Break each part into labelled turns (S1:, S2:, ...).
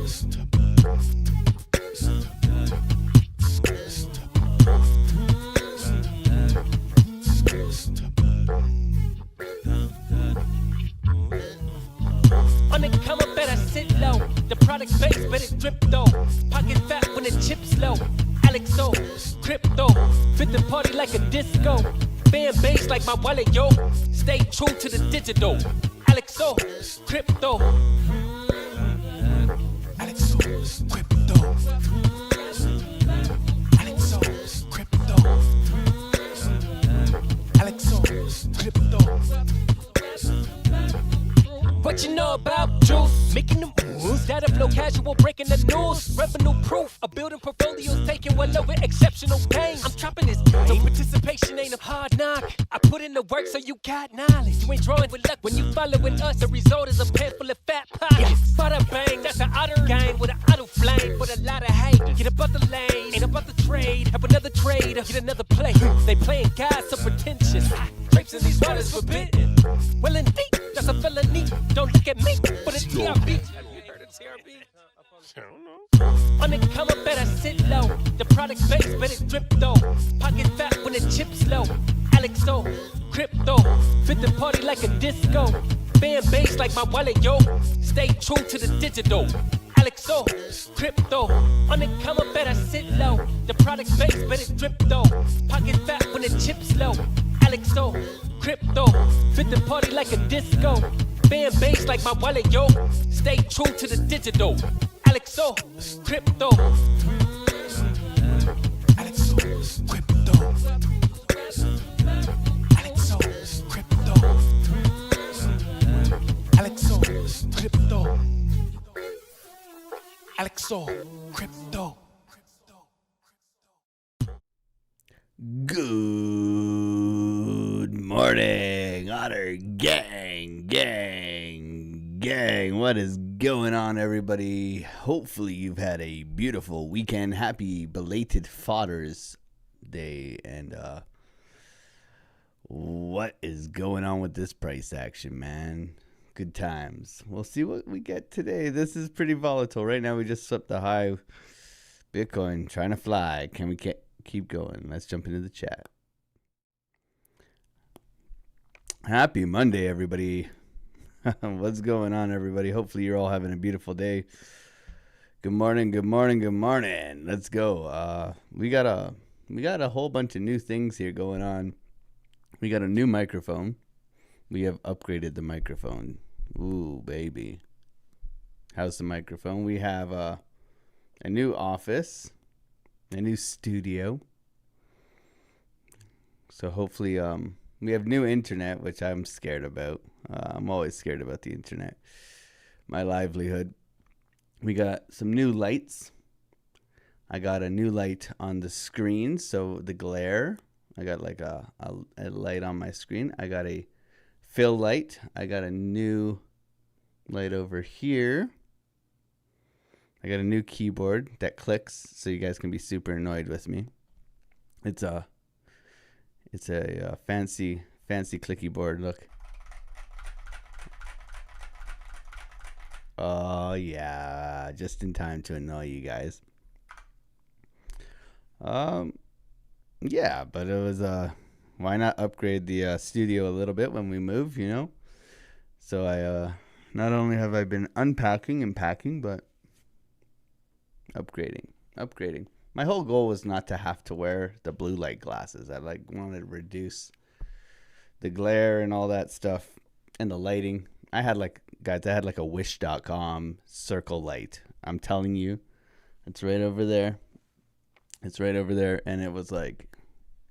S1: On the come up, better sit low. The product base, better drip though. Pocket fat when the chips low. AlexOCrypto, fit the party like a disco. Fan base like my wallet, yo. Stay true to the digital. AlexOCrypto. AlexOCrypto. AlexOCrypto. AlexOCrypto. What you know about juice? Making the moves. Data flow casual, breaking the news. Revenue proof. A building portfolio's taking well over exceptional pain. I'm trapping this game, so participation ain't a hard knock. I put in the work so you got knowledge. You ain't drawing with luck when you following us. The result is a pants full of fat pockets. Bada bang, that's an otter gang with an auto flame. With a lot of hate. Get about the lane, ain't about the trade. Have another trade, get another play. They playing God so pretentious. Grapes in these waters forbidden. Well indeed, that's a felony. Don't look at me for the TRB. Have you heard of TRB? I don't know. On the come up, better sit low. The product base, better drip though. Pocket fat when the chips low. AlexOCrypto, fit the party like a disco. Fan base like my wallet, yo. Stay true to the digital. AlexOCrypto, on the come up, better sit low. The product base, better drip though. Pocket fat when the chips low. AlexOCrypto, fit the party like a disco. Fan base like my wallet, yo. Stay true to the digital. AlexOCrypto. AlexOCrypto. AlexOCrypto. AlexOCrypto. AlexOCrypto.
S2: Good morning, Otter gang. What is going on, everybody? Hopefully you've had a beautiful weekend. Happy belated Father's Day. And what is going on with this price action, man? Good times. We'll see what we get today. This is pretty volatile. Right now we just swept the high. Bitcoin trying to fly. Can we keep going? Let's jump into the chat. Happy Monday, everybody. What's going on, everybody? Hopefully you're all having a beautiful day. Good morning. Let's go. We got a whole bunch of new things here going on. We got a new microphone. We have upgraded the microphone. Ooh, baby. How's the microphone? We have a new office, a new studio. So hopefully we have new internet, which I'm scared about. I'm always scared about the internet. My livelihood. We got some new lights. I got a new light on the screen, so the glare. I got like a light on my screen. I got a fill light. I got a new light over here. I got a new keyboard that clicks, so you guys can be super annoyed with me. It's a fancy clicky board. Look. Oh yeah, just in time to annoy you guys. Yeah, but it was why not upgrade the studio a little bit when we move, you know? So I not only have I been unpacking and packing, but upgrading. My whole goal was not to have to wear the blue light glasses. I wanted to reduce the glare and all that stuff and the lighting. I had like a wish.com circle light. I'm telling you, it's right over there. And it was like,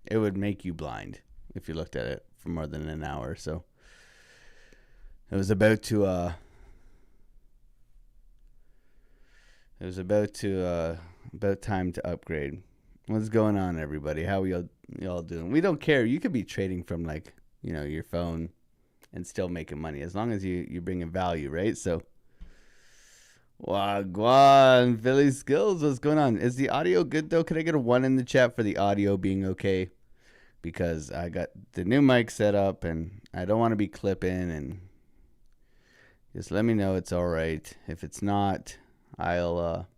S2: it would make you blind if you looked at it for more than an hour. So it was about time to upgrade. What's going on, everybody? How y'all doing? We don't care. You could be trading from your phone and still making money as long as you bring in value, right? So Wagwan, Philly Skills, what's going on? Is the audio good though? Could I get a 1 in the chat for the audio being okay? Because I got the new mic set up and I don't want to be clipping, and just let me know it's all right. If it's not, I'll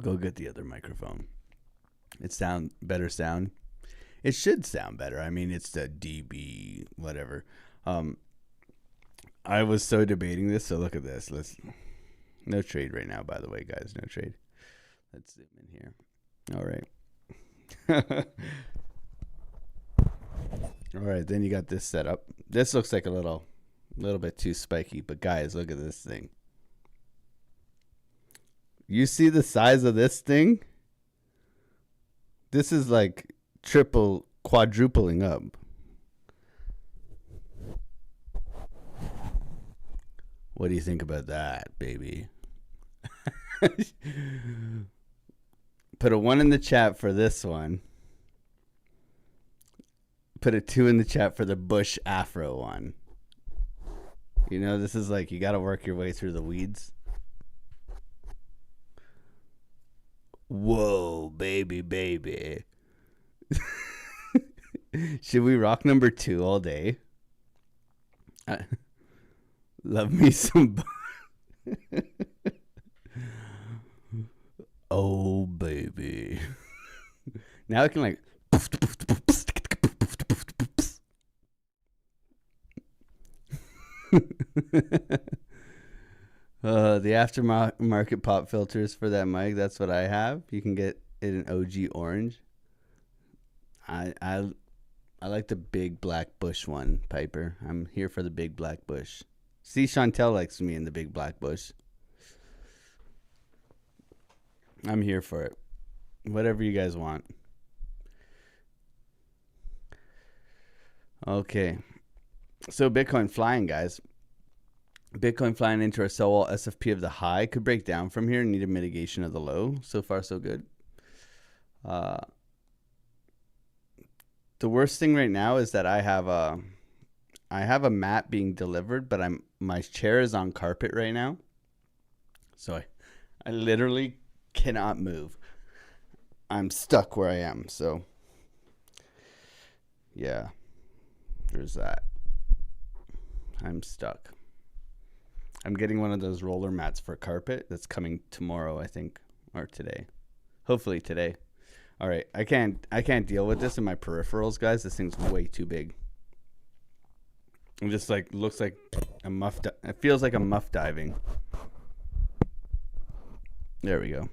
S2: go get the other microphone. It better sound. It should sound better. I mean, it's the DB whatever. I was so debating this. So look at this. No trade right now, by the way, guys. No trade. Let's zoom in here. All right. All right. Then you got this set up. This looks like a little bit too spiky, but guys, look at this thing. You see the size of this thing? This is like quadrupling up. What do you think about that, baby? Put a 1 in the chat for this one. Put a 2 in the chat for the Bush Afro one. You know, this is like you got to work your way through the weeds. Whoa, baby. Should we rock number 2 all day? Love me some. Oh, baby. Now I can like. The aftermarket pop filters for that mic. That's what I have. You can get it in OG orange. I like the big black bush one, Piper. I'm here for the big black bush. See, Chantel likes me in the big black bush. I'm here for it. Whatever you guys want. Okay. So Bitcoin flying, guys. Bitcoin flying into our sell wall. SFP of the high could break down from here and need a mitigation of the low. So far, so good. The worst thing right now is that I have a mat being delivered, but my chair is on carpet right now. So I literally cannot move. I'm stuck where I am. So yeah, there's that. I'm stuck. I'm getting one of those roller mats for carpet that's coming tomorrow, I think, or today. Hopefully today. All right, I can't deal with this in my peripherals, guys. This thing's way too big. It just like looks like a muff. It feels like a muff diving. There we go.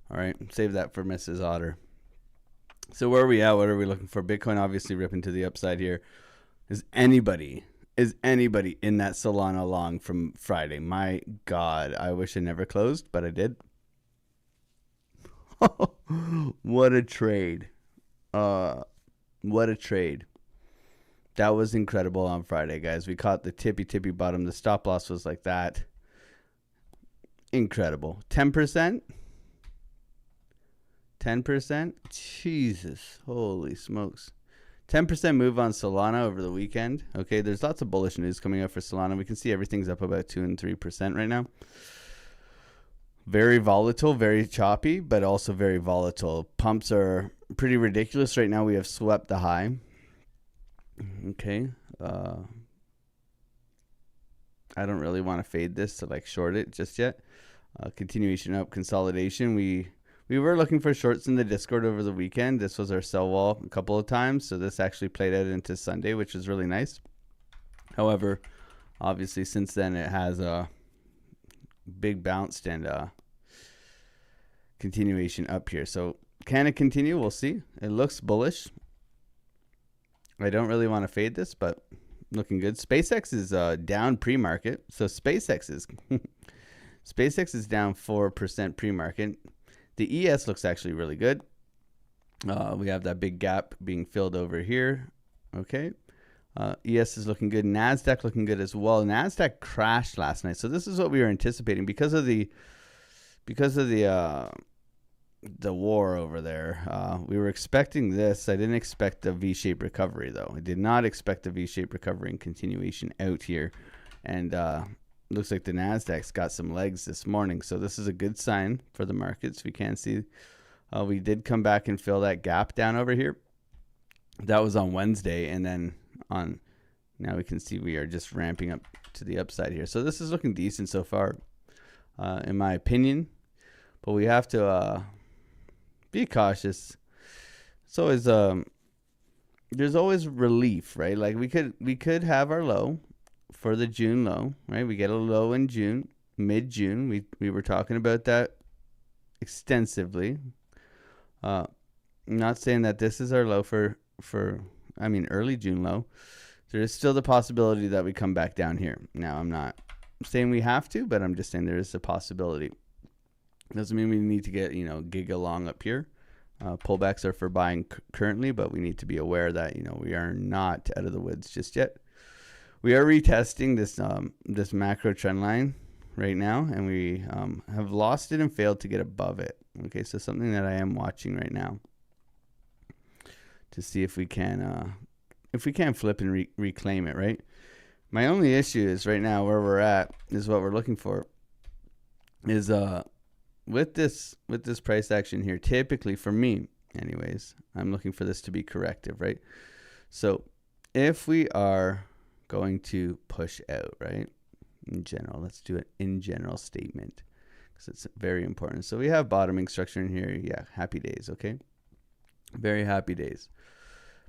S2: All right, save that for Mrs. Otter. So where are we at? What are we looking for? Bitcoin obviously ripping to the upside here. Is anybody in that Solana long from Friday? My God, I wish I never closed, but I did. What a trade. What a trade. That was incredible on Friday, guys. We caught the tippy bottom. The stop loss was like that. Incredible. 10%? 10%? Jesus. Holy smokes. 10% move on Solana over the weekend. Okay, there's lots of bullish news coming up for Solana. We can see everything's up about 2 and 3% right now. Very volatile, very choppy, but also very volatile. Pumps are pretty ridiculous right now. We have swept the high. Okay. I don't really want to fade this to like short it just yet. Continuation up, consolidation. We were looking for shorts in the Discord over the weekend. This was our sell wall a couple of times. So this actually played out into Sunday, which is really nice. However, obviously since then it has a big bounce and continuation up here. So can it continue? We'll see. It looks bullish. I don't really want to fade this, but looking good. SpaceX is down pre-market. So SpaceX is down 4% pre-market. The ES looks actually really good. We have that big gap being filled over here. Okay. ES is looking good. NASDAQ looking good as well. NASDAQ crashed last night. So this is what we were anticipating because of the war over there. We were expecting this. I didn't expect a V-shaped recovery though. I did not expect a V-shaped recovery and continuation out here. And looks like the NASDAQ's got some legs this morning. So this is a good sign for the markets. We can see we did come back and fill that gap down over here. That was on Wednesday. And then now we can see we are just ramping up to the upside here. So this is looking decent so far, in my opinion. But we have to be cautious. It's always there's always relief, right? Like we could have our low for the June low, right? We get a low in June, mid-June. We were talking about that extensively. I'm not saying that this is our low for early June low. There is still the possibility that we come back down here. Now, I'm not saying we have to, but I'm just saying there is a possibility. Doesn't mean we need to get, giga long up here. Pullbacks are for buying currently, but we need to be aware that, we are not out of the woods just yet. We are retesting this macro trend line right now, and we have lost it and failed to get above it. Okay, so something that I am watching right now to see if we can flip and reclaim it, right? My only issue is right now where we're at is what we're looking for is with this price action here. Typically for me, anyways, I'm looking for this to be corrective, right? So if we are going to push out, right? In general, let's do an in general statement because it's very important. So we have bottoming structure in here. Yeah, happy days, okay? Very happy days.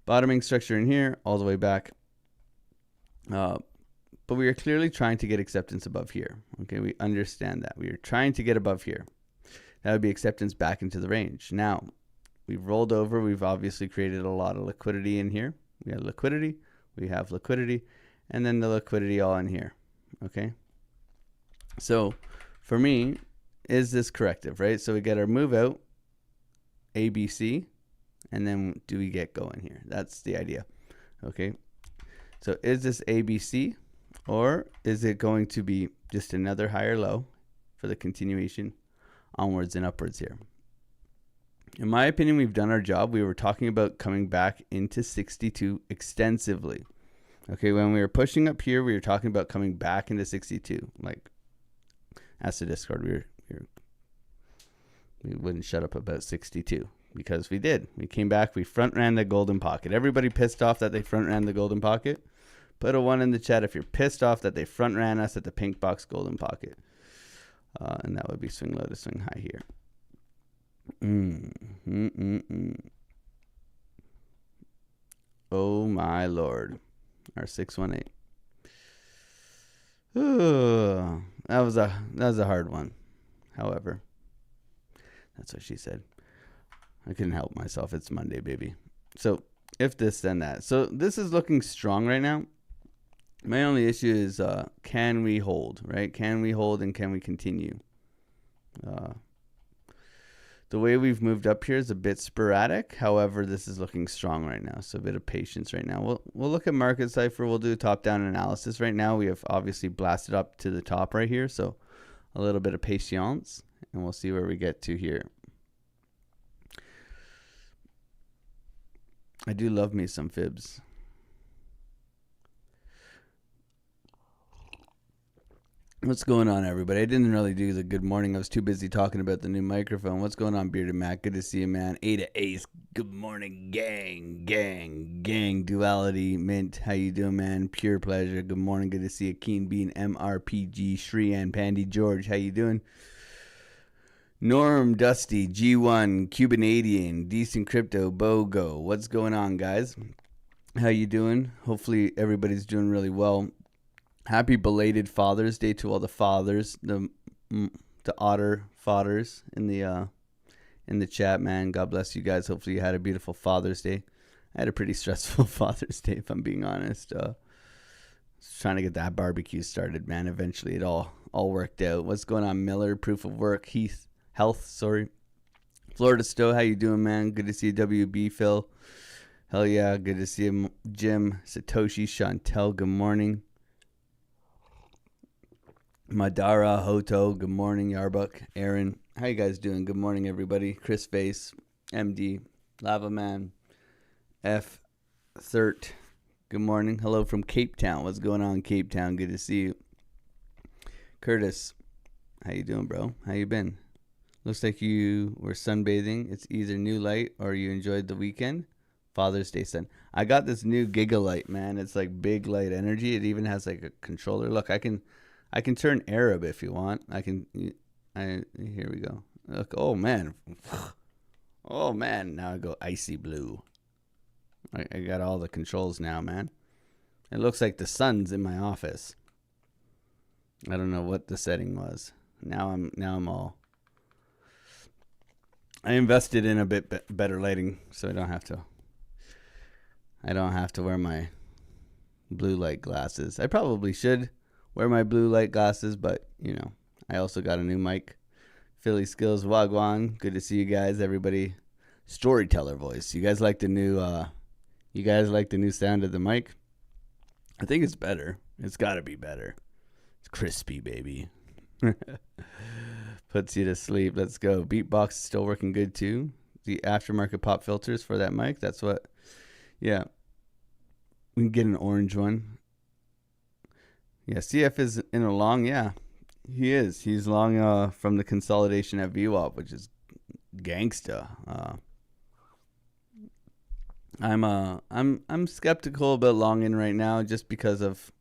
S2: Bottoming structure in here, all the way back. But we are clearly trying to get acceptance above here. Okay, we understand that. We are trying to get above here. That would be acceptance back into the range. Now, we've rolled over. We've obviously created a lot of liquidity in here. We have liquidity. We have liquidity. And then the liquidity all in here. Okay? So, for me, is this corrective, right? So, we get our move out, ABC. And then do we get going here? That's the idea. Okay. So is this ABC or is it going to be just another higher low for the continuation onwards and upwards here? In my opinion, we've done our job. We were talking about coming back into 62 extensively. Okay. When we were pushing up here, we were talking about coming back into 62. Like, ask the Discord, we wouldn't shut up about 62. Because we did. We came back. We front ran the golden pocket. Everybody pissed off that they front ran the golden pocket. Put a 1 in the chat if you're pissed off that they front ran us at the pink box golden pocket. And that would be swing low to swing high here. Oh my Lord. Our 618. Ooh, that was a hard one. However, that's what she said. I couldn't help myself. It's Monday, baby. So if this, then that. So this is looking strong right now. My only issue is can we hold, right? Can we hold and can we continue? The way we've moved up here is a bit sporadic. However, this is looking strong right now. So a bit of patience right now. We'll look at market cipher. We'll do a top-down analysis. Right now, we have obviously blasted up to the top right here. So a little bit of patience. And we'll see where we get to here. I do love me some fibs. What's going on, everybody? I didn't really do the good morning. I was too busy talking about the new microphone. What's going on, Bearded Mac? Good to see you, man. A to Ace. Good morning, gang. Duality, Mint. How you doing, man? Pure pleasure. Good morning. Good to see you. Keen Bean, MRPG, Shri, and Pandy George. How you doing? Norm, Dusty, G1, Cubanadian, Decent Crypto, Bogo. What's going on, guys? How you doing? Hopefully everybody's doing really well. Happy belated Father's Day to all the fathers, the otter fathers in the chat, man. God bless you guys. Hopefully you had a beautiful Father's Day. I had a pretty stressful Father's Day, if I'm being honest. Trying to get that barbecue started, man. Eventually it all worked out. What's going on, Miller? Proof of work. Health, sorry. Florida Stowe, how you doing, man? Good to see you, WB Phil. Hell yeah, good to see you, Jim, Satoshi, Chantel, good morning. Madara, Hoto, good morning, Yarbuk, Aaron. How you guys doing? Good morning, everybody. Chris Face, MD, Lava Man, F. Third, good morning. Hello from Cape Town. What's going on, Cape Town? Good to see you. Curtis, how you doing, bro? How you been? Looks like you were sunbathing. It's either new light or you enjoyed the weekend. Father's Day send. I got this new Gigalight, man. It's like big light energy. It even has like a controller. Look, I can turn Arab if you want. Here we go. Look, oh man. Oh man, now I go icy blue. I got all the controls now, man. It looks like the sun's in my office. I don't know what the setting was. Now I'm all. I invested in a bit better lighting, so I don't have to wear my blue light glasses. I probably should wear my blue light glasses, but you know, I also got a new mic. Philly Skills Wagwan. Good to see you guys, everybody. Storyteller voice. You guys like the new sound of the mic? I think it's better. It's got to be better. It's crispy, baby. Puts you to sleep. Let's go. Beatbox is still working good too. The aftermarket pop filters for that mic. That's what. Yeah. We can get an orange one. Yeah, CF is in a long. Yeah, he is. He's long from the consolidation at VWAP, which is gangsta. I'm skeptical about long in right now just because of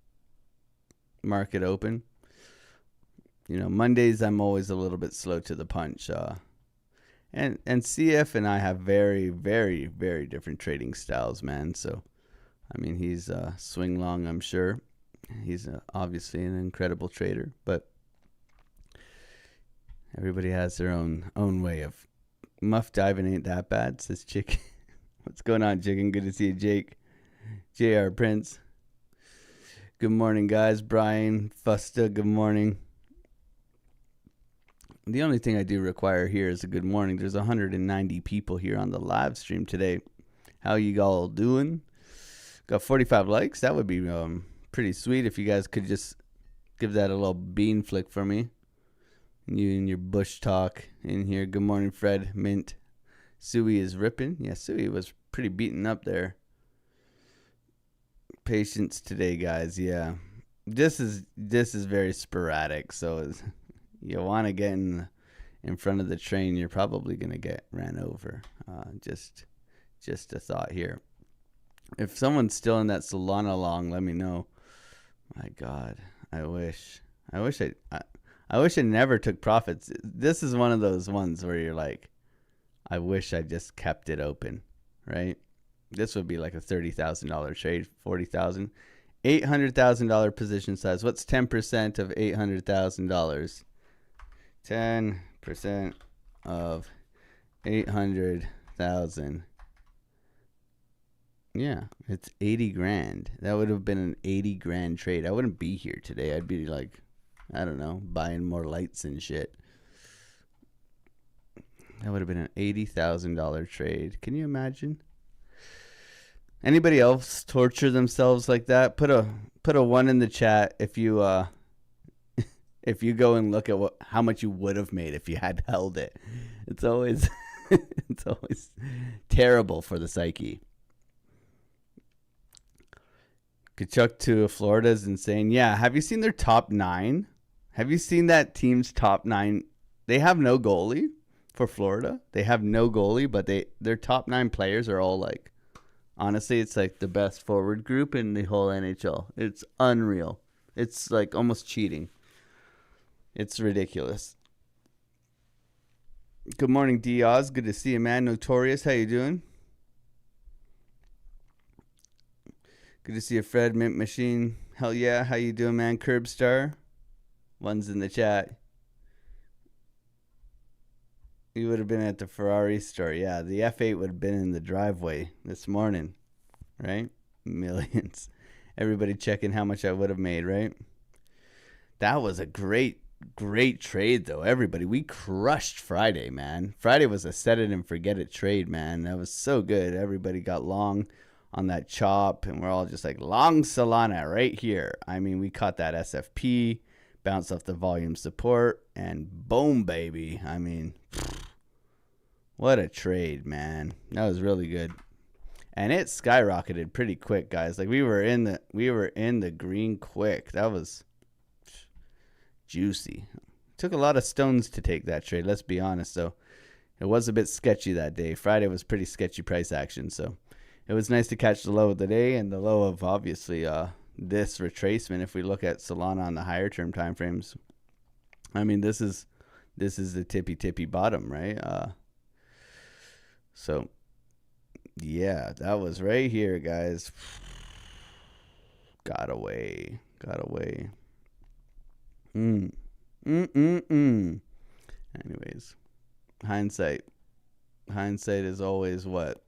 S2: market open. You know, Mondays I'm always a little bit slow to the punch. And CF and I have very, very, very different trading styles, man. So, I mean, he's swing long, I'm sure. He's obviously an incredible trader, but everybody has their own way of. Muff diving ain't that bad, says Chick. What's going on, Chicken? Good to see you, Jake. JR Prince. Good morning, guys. Brian Fusta, good morning. The only thing I do require here is a good morning. There's 190 people here on the live stream today. How you all doing? Got 45 likes. That would be pretty sweet if you guys could just give that a little bean flick for me. You and your bush talk in here. Good morning, Fred. Mint. Suey is ripping. Yeah, Suey was pretty beaten up there. Patience today, guys. Yeah. This is very sporadic, so you want to get in front of the train, you're probably going to get ran over. Just a thought here. If someone's still in that Solana long, let me know. My God, I wish I never took profits. This is one of those ones where you're like, I wish I just kept it open, right? This would be like a $30,000 trade, $40,000, $800,000 position size. What's 10% of $800,000? 10% of 800,000. Yeah, it's 80 grand. That would have been an 80 grand trade. I wouldn't be here today. I'd be like, I don't know, buying more lights and shit. That would have been an $80,000 trade. Can you imagine? Anybody else torture themselves like that? Put a 1 in the chat if you if you go and look at how much you would have made if you had held it. It's always it's always terrible for the psyche. Kachuk to Florida is insane. Yeah, have you seen their top 9? Have you seen that team's top 9? They have no goalie for Florida. They have no goalie, but their top 9 players are all like, honestly, it's like the best forward group in the whole NHL. It's unreal. It's like almost cheating. It's ridiculous. Good morning, Diaz. Good to see you, man. Notorious, how you doing? Good to see you, Fred. Mint Machine. Hell yeah. How you doing, man? Curbstar. One's in the chat. You would have been at the Ferrari store. Yeah, the F8 would have been in the driveway this morning, right? Millions. Everybody checking how much I would have made, right? That was a great trade, though. Everybody, we crushed Friday, man. Friday was a set it and forget it trade, man. That was so good. Everybody got long on that chop, and we're all just like, long Solana right here. I mean, we caught that SFP, bounced off the volume support, and boom, baby. I mean, what a trade, man. That was really good. And it skyrocketed pretty quick, guys. Like we were in the green quick. That was juicy. Took a lot of stones to take that trade, let's be honest. So it was a bit sketchy that day. Friday was pretty sketchy price action. So it was nice to catch the low of the day and the low of obviously this retracement. If we look at Solana on the higher term time frames, I mean this is the tippy bottom, right? So yeah, that was right here, guys. Got away. Anyways, hindsight is always what?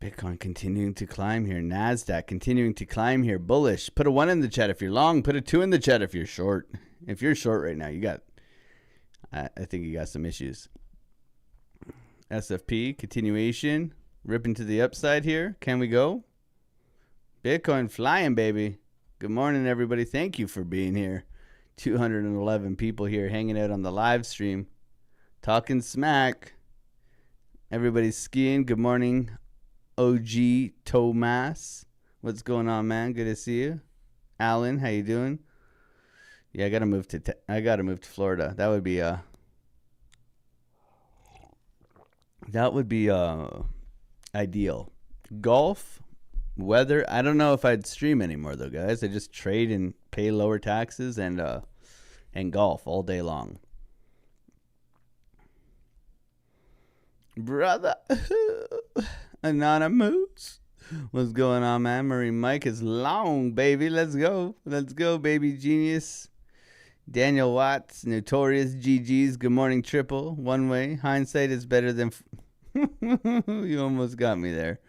S2: Bitcoin continuing to climb here. NASDAQ continuing to climb here. Bullish. Put a 1 in the chat if you're long. Put a 2 in the chat if you're short. If you're short right now, I think you got some issues. SFP, continuation. Ripping to the upside here. Can we go? Bitcoin flying, baby. Good morning, everybody. Thank you for being here. 211 people here hanging out on the live stream. Talking smack. Everybody's skiing. Good morning, OG Tomas. What's going on, man? Good to see you. Alan, how you doing? Yeah, I gotta move to Florida. That would be ideal. Golf, weather. I don't know if I'd stream anymore though, guys. I just trade and pay lower taxes and golf all day long. Brother Anonymous. What's going on, man? Marine Mike is long, baby. Let's go, baby genius. Daniel Watts, Notorious GG's. Good morning, Triple. One way. Hindsight is better than... You almost got me there.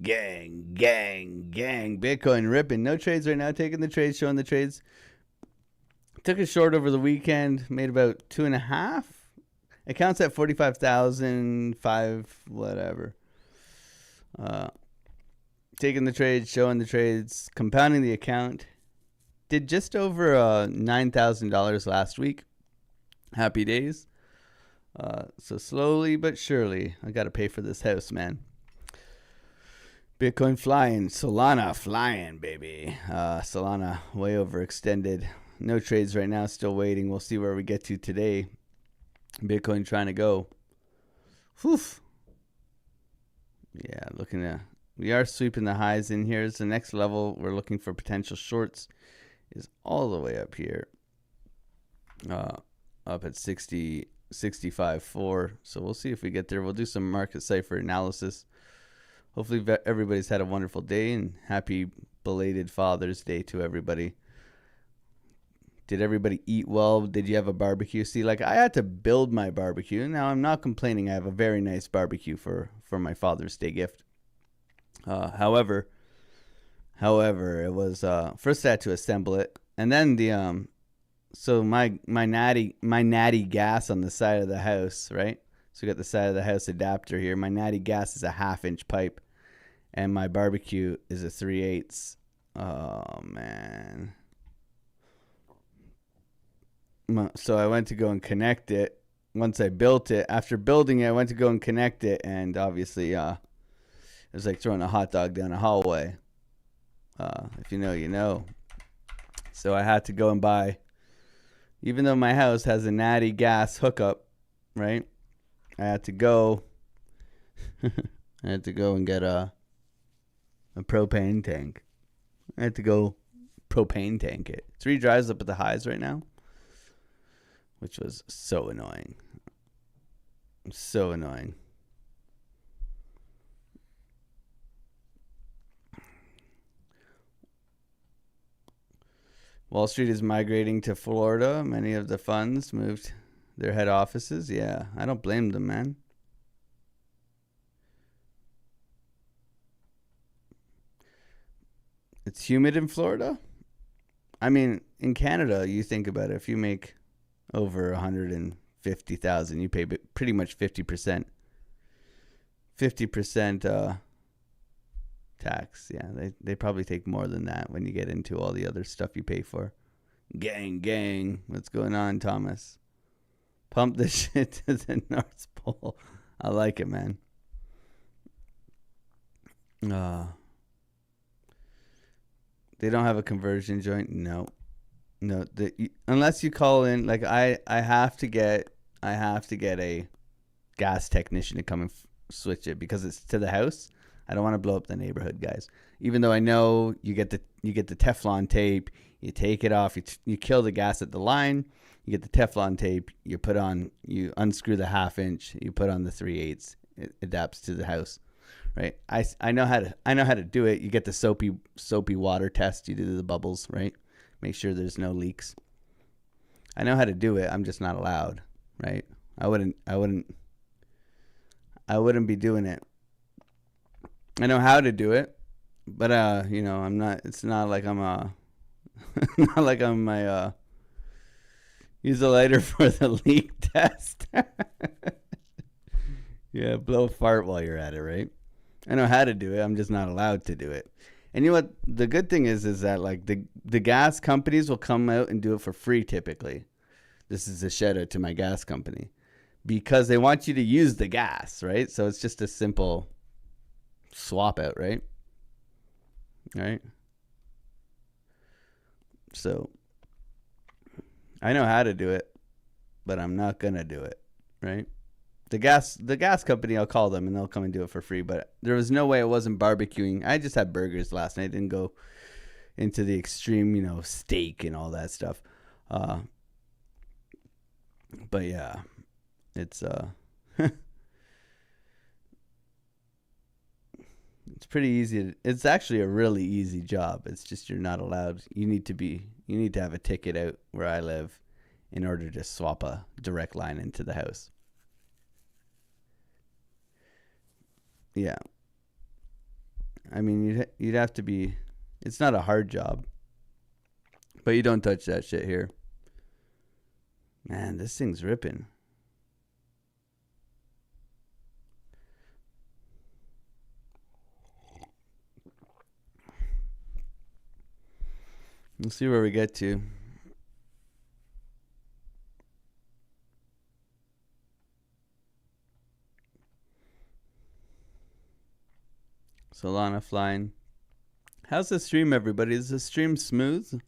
S2: Gang. Bitcoin ripping. No trades right now. Taking the trades, showing the trades. Took a short over the weekend. Made about 2.5. Accounts at 45,005, whatever. Taking the trades, showing the trades, compounding the account. Did just over $9,000 last week. Happy days. So slowly but surely, I got to pay for this house, man. Bitcoin flying. Solana flying, baby. Solana way overextended. No trades right now. Still waiting. We'll see where we get to today. Bitcoin trying to go. Whew. Yeah, we are sweeping the highs in here. It's the next level. We're looking for potential shorts. Is all the way up here. Up at 65.4. So we'll see if we get there. We'll do some market cipher analysis. Hopefully everybody's had a wonderful day and happy belated Father's Day to everybody. Did everybody eat well? Did you have a barbecue? See, like I had to build my barbecue. Now I'm not complaining. I have a very nice barbecue for my Father's Day gift. However, it was first I had to assemble it, and then the so my natty gas on the side of the house, right? So we got the side of the house adapter here. My natty gas is a 1/2-inch pipe, and my barbecue is a 3/8. Oh man. So I went to go and connect it. Once I built it, after building it, I went to go and connect it, and obviously, it was like throwing a hot dog down a hallway. If you know, you know. So I had to go and buy, even though my house has a natty gas hookup, right? I had to go and get a propane tank. I had to go propane tank it. 3 drives up at the highs right now, which was so annoying. So annoying. Wall Street is migrating to Florida. Many of the funds moved their head offices. Yeah, I don't blame them, man. It's humid in Florida. I mean, in Canada, you think about it. If you make over 150,000, you pay pretty much 50%. 50% tax. Yeah, they probably take more than that when you get into all the other stuff you pay for. Gang. What's going on, Thomas? Pump this shit to the North Pole. I like it, man. They don't have a conversion joint. No. Unless you call in, like I have to get a gas technician to come and switch it because it's to the house. I don't want to blow up the neighborhood, guys. Even though I know you get the Teflon tape, you take it off, you kill the gas at the line, you get the Teflon tape, you unscrew the 1/2 inch, you put on the 3/8. It adapts to the house, right? I know how to do it. You get the soapy water test. You do the bubbles, right? Make sure there's no leaks. I know how to do it. I'm just not allowed, right? I wouldn't be doing it. I know how to do it, but I'm not. It's not like I'm not like I'm my use a lighter for the leak test. Yeah, blow a fart while you're at it, right? I know how to do it. I'm just not allowed to do it. And you know what? The good thing is that like the gas companies will come out and do it for free typically. This is a shout out to my gas company because they want you to use the gas, right? So it's just a simple swap out, right? Right? So I know how to do it, but I'm not going to do it, right? The gas company, I'll call them and they'll come and do it for free. But there was no way it wasn't barbecuing. I just had burgers last night. I didn't go into the extreme, steak and all that stuff. But yeah, it's it's pretty easy. It's actually a really easy job. It's just you're not allowed. You need to have a ticket out where I live in order to swap a direct line into the house. Yeah. I mean, you'd have to be. It's not a hard job, but you don't touch that shit here. Man, this thing's ripping. We'll see where we get to. Solana flying. How's the stream, everybody? Is the stream smooth?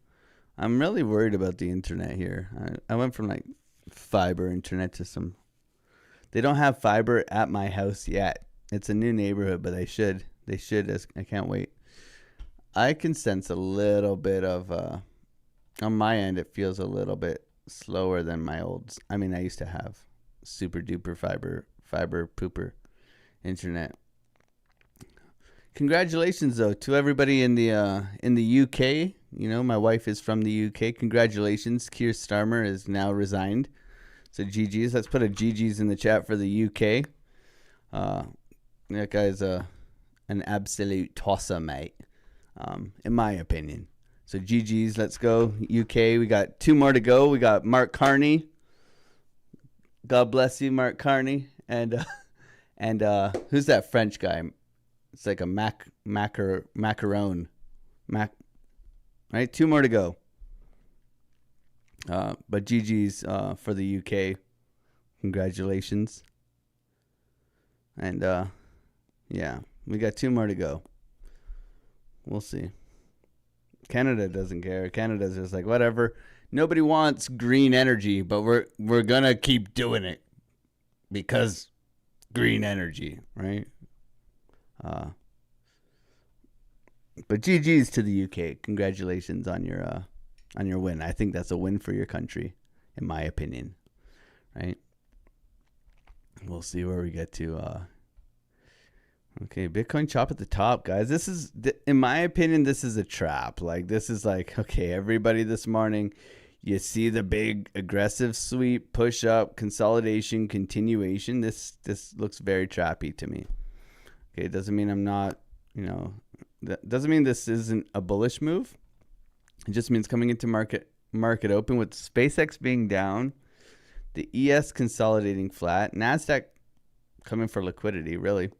S2: I'm really worried about the internet here. I went from like fiber internet to some. They don't have fiber at my house yet. It's a new neighborhood, but they should. They should. I can't wait. I can sense a little bit of. On my end, it feels a little bit slower than my old. I mean, I used to have super duper fiber pooper internet. Congratulations though to everybody in the UK. My wife is from the UK. Congratulations, Keir Starmer is now resigned. So GG's. Let's put a GG's in the chat for the UK. That guy's an absolute tosser, mate. In my opinion. So GG's. Let's go UK. We got 2 more to go. We got Mark Carney. God bless you, Mark Carney. And who's that French guy? It's like a macaron. Right? 2 more to go. But GG's for the UK. Congratulations. And yeah, we got 2 more to go. We'll see. Canada doesn't care. Canada's just like, whatever. Nobody wants green energy, but we're gonna keep doing it because green energy, right? But GG's to the UK. Congratulations on your win. I think that's a win for your country, in my opinion. Right? We'll see where we get to. Okay, Bitcoin chop at the top, guys. This is, in my opinion, this is a trap. Like, this is like, okay, everybody this morning, you see the big aggressive sweep, push up, consolidation, continuation. This looks very trappy to me. Okay, it doesn't mean I'm not, that doesn't mean this isn't a bullish move. It just means coming into market open with SpaceX being down, the ES consolidating flat, NASDAQ coming for liquidity, really.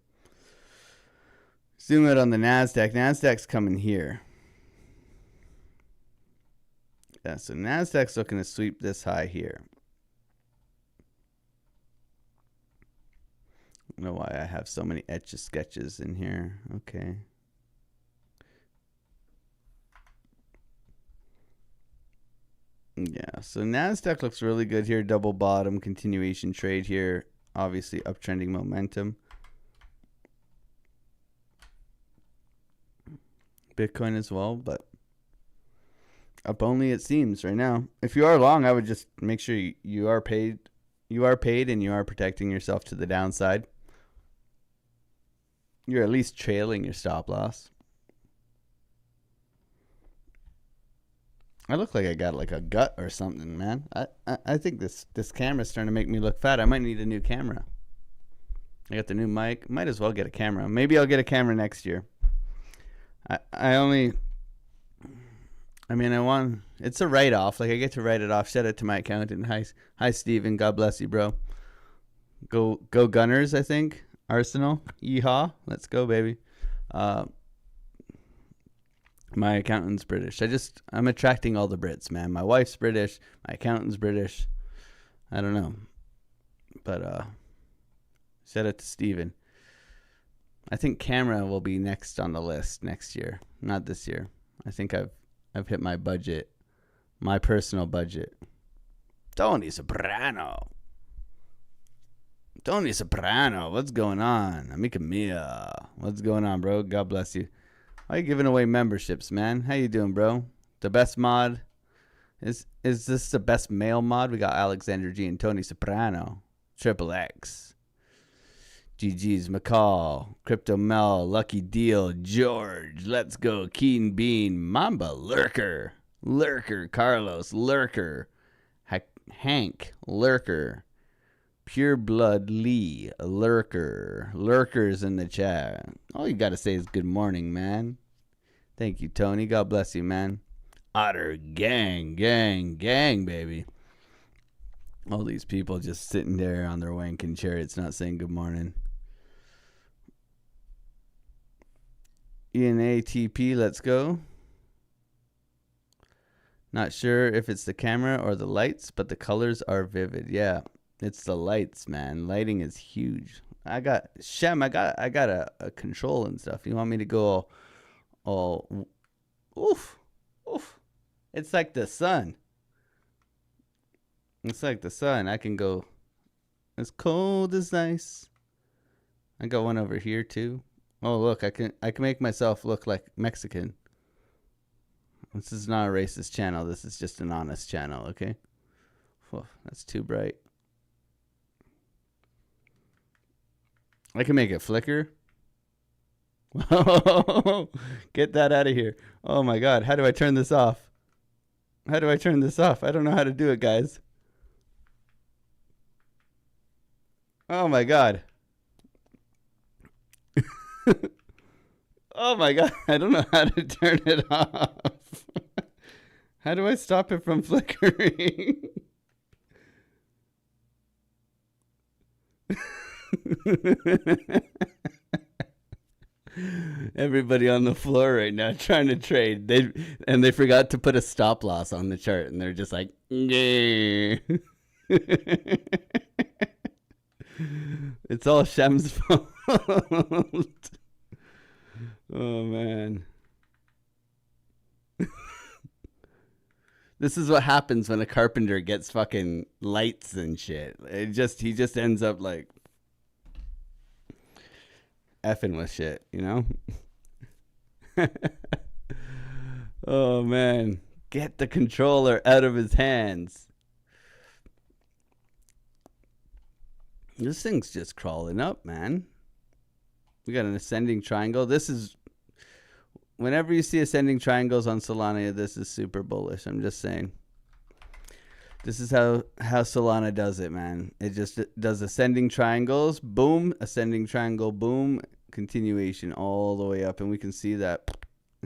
S2: Zoom out on the NASDAQ. NASDAQ's coming here. Yeah, so NASDAQ's looking to sweep this high here. I don't know why I have so many etch-a-sketches in here. Okay. Yeah, so NASDAQ looks really good here. Double bottom, continuation trade here. Obviously, uptrending momentum. Bitcoin as well, but up only it seems right now. If you are long, I would just make sure you are paid. You are paid and you are protecting yourself to the downside. You're at least trailing your stop loss. I look like I got like a gut or something, man. I think this camera's starting to make me look fat. I might need a new camera. I got the new mic. Might as well get a camera. Maybe I'll get a camera next year. I want, it's a write-off. Like, I get to write it off. Shout out to my accountant. Hi, Steven. God bless you, bro. Go Gunners, I think. Arsenal. Yeehaw. Let's go, baby. My accountant's British. I'm attracting all the Brits, man. My wife's British. My accountant's British. I don't know. But, shout out to Steven. I think camera will be next on the list next year. Not this year. I think I've hit my budget. My personal budget. Tony Soprano. What's going on? Amica Mia. What's going on, bro? God bless you. Why are you giving away memberships, man? How you doing, bro? The best mod? Is this the best male mod? We got Alexander G and Tony Soprano. Triple X. GG's McCall. Crypto Mel. Lucky Deal. George. Let's go. Keaton Bean. Mamba. Lurker. Carlos. Lurker. Hank. Lurker. Pure Blood Lee. Lurker. Lurkers in the chat. All you got to say is good morning, man. Thank you, Tony. God bless you, man. Otter gang, baby. All these people just sitting there on their wanking chariots not saying good morning. ENATP, let's go. Not sure if it's the camera or the lights, but the colors are vivid. Yeah, it's the lights, man. Lighting is huge. I got a control and stuff. You want me to go all oof. It's like the sun. I can go as cold as ice. I got one over here too. Oh, look, I can make myself look like Mexican. This is not a racist channel. This is just an honest channel, okay? Whew, that's too bright. I can make it flicker. Get that out of here. Oh my God. How do I turn this off? I don't know how to do it, guys. Oh my God. Oh my God. I don't know how to turn it off. How do I stop it from flickering? Everybody on the floor right now trying to trade. They forgot to put a stop loss on the chart, and they're just like, yeah. It's all Shem's fault. Oh man. This is what happens when a carpenter gets fucking lights and shit. He just ends up like effing with shit, you know? Oh man. Get the controller out of his hands. This thing's just crawling up, man. We got an ascending triangle. This is, whenever you see ascending triangles on Solana, this is super bullish. I'm just saying. This is how Solana does it, man. It just does ascending triangles, boom, ascending triangle, boom, continuation all the way up. And we can see that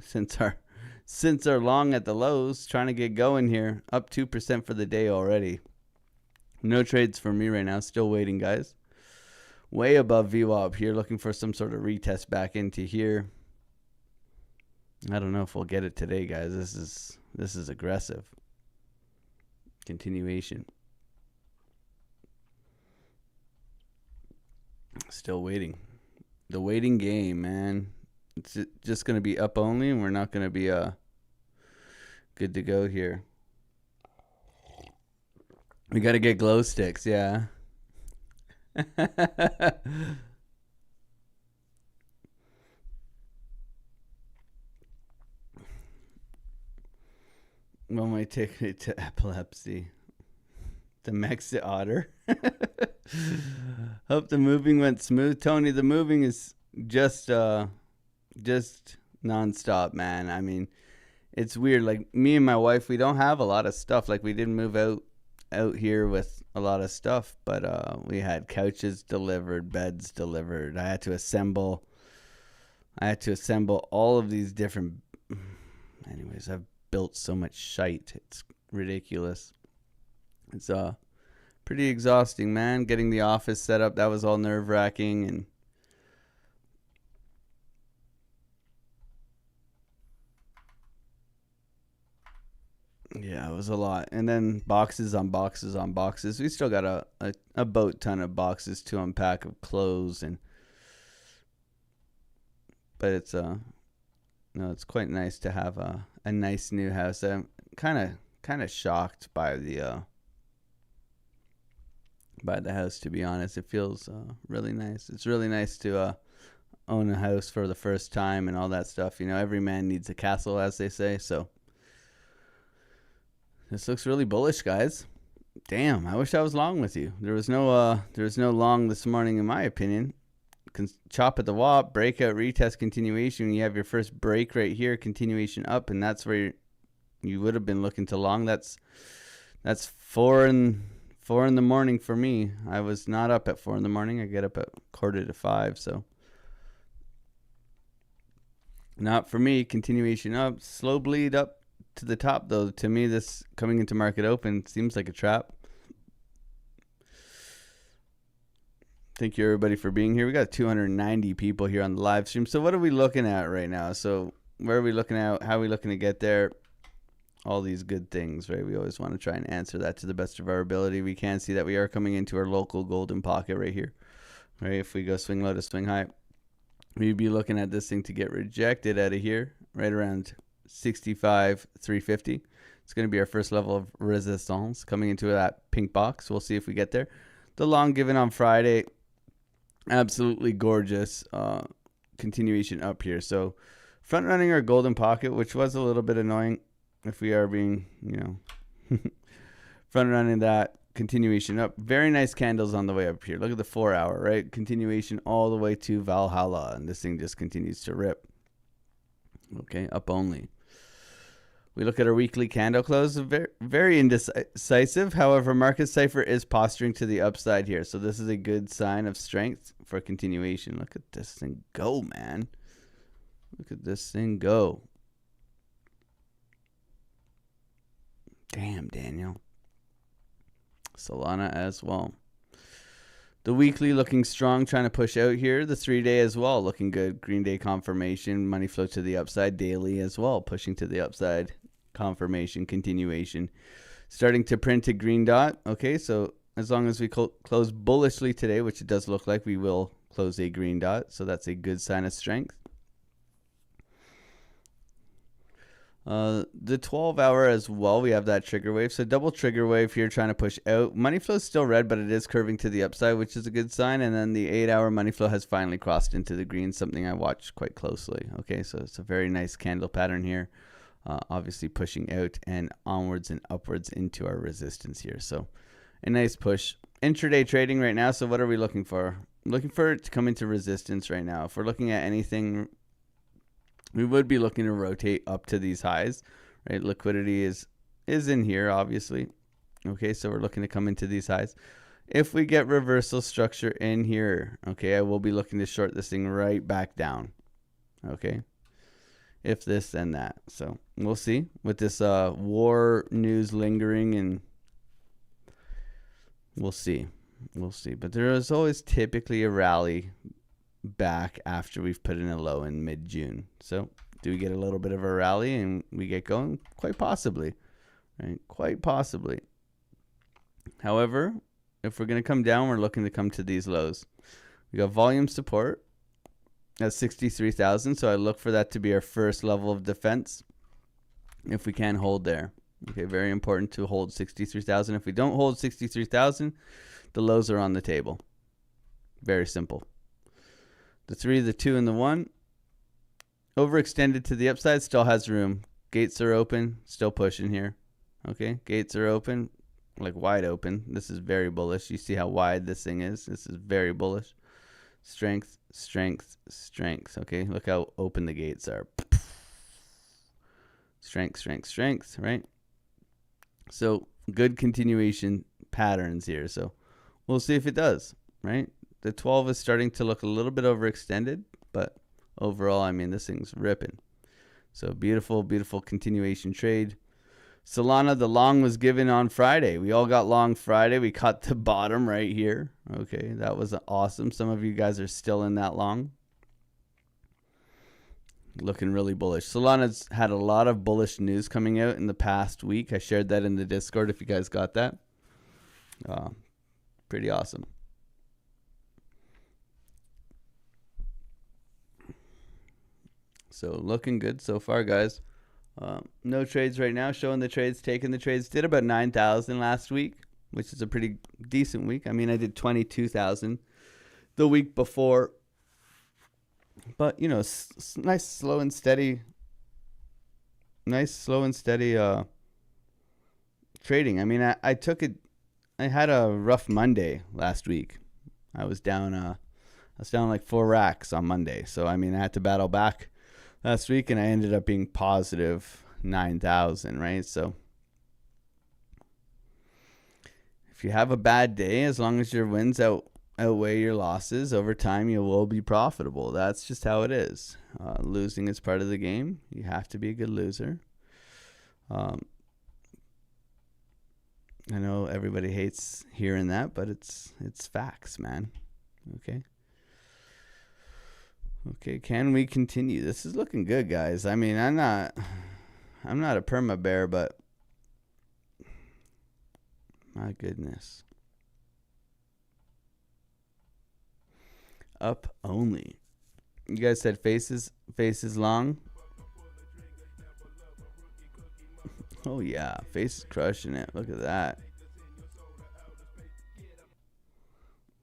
S2: since our long at the lows, trying to get going here, up 2% for the day already. No trades for me right now. Still waiting, guys. Way above VWAP here, looking for some sort of retest back into here. I don't know if we'll get it today, guys. This is aggressive. Continuation. Still waiting. The waiting game, man. It's just going to be up only, and we're not going to be good to go here. We got to get glow sticks, yeah. What might take me to epilepsy? The MexC otter. Hope the moving went smooth. Tony, the moving is just nonstop, man. I mean, it's weird. Like me and my wife, we don't have a lot of stuff. Like we didn't move out here with a lot of stuff, but we had couches delivered, beds delivered. I had to assemble all of these different. Anyways, I've built so much shite. It's ridiculous. It's pretty exhausting, man. Getting the office set up, that was all nerve-wracking, and yeah, it was a lot. And then boxes on boxes on boxes. We still got a boat ton of boxes to unpack of clothes, but it's it's quite nice to have a nice new house. I'm kind of shocked by the house, to be honest. It feels really nice. It's really nice to own a house for the first time and all that stuff. You know, every man needs a castle, as they say. So this looks really bullish, guys. Damn, I wish I was long with you. There was no long this morning, in my opinion. Chop at the WAP, breakout, retest, continuation. You have your first break right here, continuation up, and that's where you would have been looking to long. That's 4 in the morning for me. I was not up at 4 in the morning. I get up at 4:45, so not for me. Continuation up, slow bleed up to the top, though. To me, this coming into market open seems like a trap. Thank you, everybody, for being here. We got 290 people here on the live stream. So what are we looking at right now? So where are we looking at? How are we looking to get there? All these good things, right? We always want to try and answer that to the best of our ability. We can see that we are coming into our local golden pocket right here, right? If we go swing low to swing high, we'd be looking at this thing to get rejected out of here, right around 65,350. It's going to be our first level of resistance coming into that pink box. We'll see if we get there. The long given on Friday, absolutely gorgeous continuation up here. So front running our golden pocket, which was a little bit annoying if we are being, front running that continuation up. Very nice candles on the way up here. Look at the 4 hour, right? Continuation all the way to Valhalla, and this thing just continues to rip. Okay, up only. We look at our weekly candle close, very, very indecisive. However, market cipher is posturing to the upside here. So this is a good sign of strength for continuation. Look at this thing go, man. Look at this thing go. Damn, Daniel. Solana as well. The weekly looking strong, trying to push out here. The 3-day as well, looking good. Green day confirmation. Money flow to the upside. Daily as well, pushing to the upside. Confirmation, continuation. Starting to print a green dot. Okay, so as long as we close bullishly today, which it does look like, we will close a green dot. So that's a good sign of strength. The 12 hour as well, we have that trigger wave. So double trigger wave here trying to push out. Money flow is still red, but it is curving to the upside, which is a good sign. And then the 8 hour money flow has finally crossed into the green, something I watched quite closely. Okay, so it's a very nice candle pattern here. Obviously pushing out and onwards and upwards into our resistance here. So a nice push. Intraday trading right now. So what are we looking for? Looking for it to come into resistance right now. If we're looking at anything, we would be looking to rotate up to these highs, right? Liquidity is in here, obviously. Okay, so we're looking to come into these highs. If we get reversal structure in here, okay, I will be looking to short this thing right back down. Okay, if this, then that. So we'll see with this war news lingering, and we'll see. But there is always typically a rally back after we've put in a low in mid-June. So do we get a little bit of a rally and we get going? Quite possibly, right? Quite possibly. However, if we're going to come down, we're looking to come to these lows. We got volume support at 63,000. So I look for that to be our first level of defense if we can hold there. Okay, very important to hold 63,000. If we don't hold 63,000, the lows are on the table. Very simple. The 3, the 2, and the 1. Overextended to the upside, still has room. Gates are open. Still pushing here. Okay, gates are open, like wide open. This is very bullish. You see how wide this thing is? This is very bullish. Strength, strength, strength. Okay, look how open the gates are. Strength, strength, strength, right? So good continuation patterns here. So we'll see if it does, right? The 12 is starting to look a little bit overextended, but overall, I mean, this thing's ripping. So beautiful, beautiful continuation trade. Solana, the long was given on Friday. We all got long Friday. We caught the bottom right here. Okay, that was awesome. Some of you guys are still in that long. Looking really bullish. Solana's had a lot of bullish news coming out in the past week. I shared that in the Discord if you guys got that. Pretty awesome. So looking good so far, guys. No trades right now. Showing the trades, taking the trades. Did about 9,000 last week, which is a pretty decent week. I mean, I did 22,000 the week before. But, you know, nice, slow and steady. Nice, slow and steady trading. I mean, I took it. I had a rough Monday last week. I was down like 4 racks on Monday. So, I mean, I had to battle back last week, and I ended up being positive 9,000, right? So if you have a bad day, as long as your wins outweigh your losses, over time you will be profitable. That's just how it is. Losing is part of the game. You have to be a good loser. I know everybody hates hearing that, but it's facts, man. Okay. Okay, can we continue? This is looking good, guys. I mean, I'm not a perma bear, but my goodness. Up only. You guys said faces long. Oh yeah, face is crushing it. Look at that.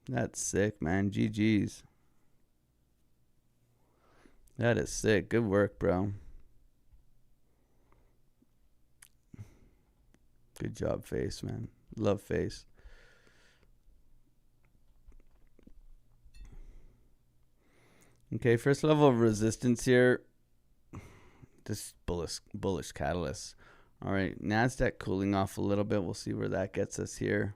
S2: That's sick, man. GG's. That is sick. Good work, bro. Good job, Face, man. Love Face. Okay, first level of resistance here. This bullish catalyst. All right, NASDAQ cooling off a little bit. We'll see where that gets us here.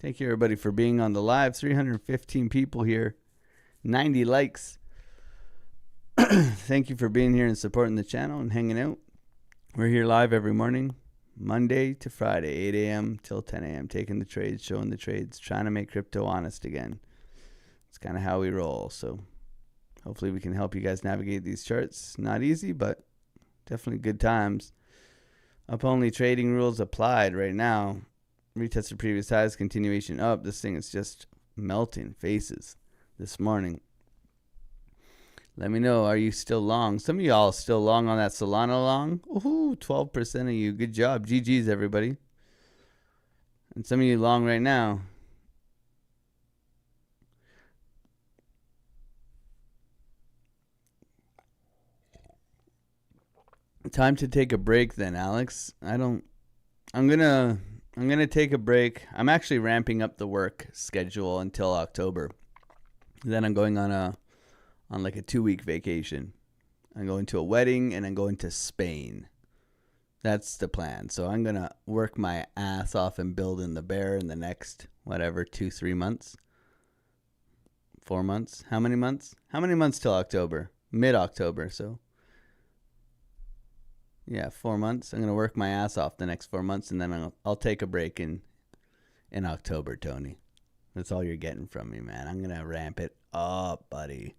S2: Thank you, everybody, for being on the live. 315 people here. 90 likes. Thank you for being here and supporting the channel and hanging out. We're here live every morning, Monday to Friday, 8 a.m. till 10 a.m. Taking the trades, showing the trades, trying to make crypto honest again. It's kind of how we roll. So hopefully we can help you guys navigate these charts. Not easy, but definitely good times. Up only trading rules applied right now. Retested previous highs, continuation up. This thing is just melting faces this morning. Let me know, are you still long? Some of y'all still long on that Solana long. Ooh, 12% of you. Good job. GG's, everybody. And some of you long right now. Time to take a break then, Alex. I'm gonna take a break. I'm actually ramping up the work schedule until October. Then I'm going on like a 2-week vacation. I'm going to a wedding and I'm going to Spain. That's the plan. So I'm going to work my ass off and build in the bear in the next, 2-3 months. 4 months. How many months? How many months till October? Mid-October. So yeah, 4 months. I'm going to work my ass off the next 4 months, and then I'll take a break in October, Tony. That's all you're getting from me, man. I'm going to ramp it up, buddy.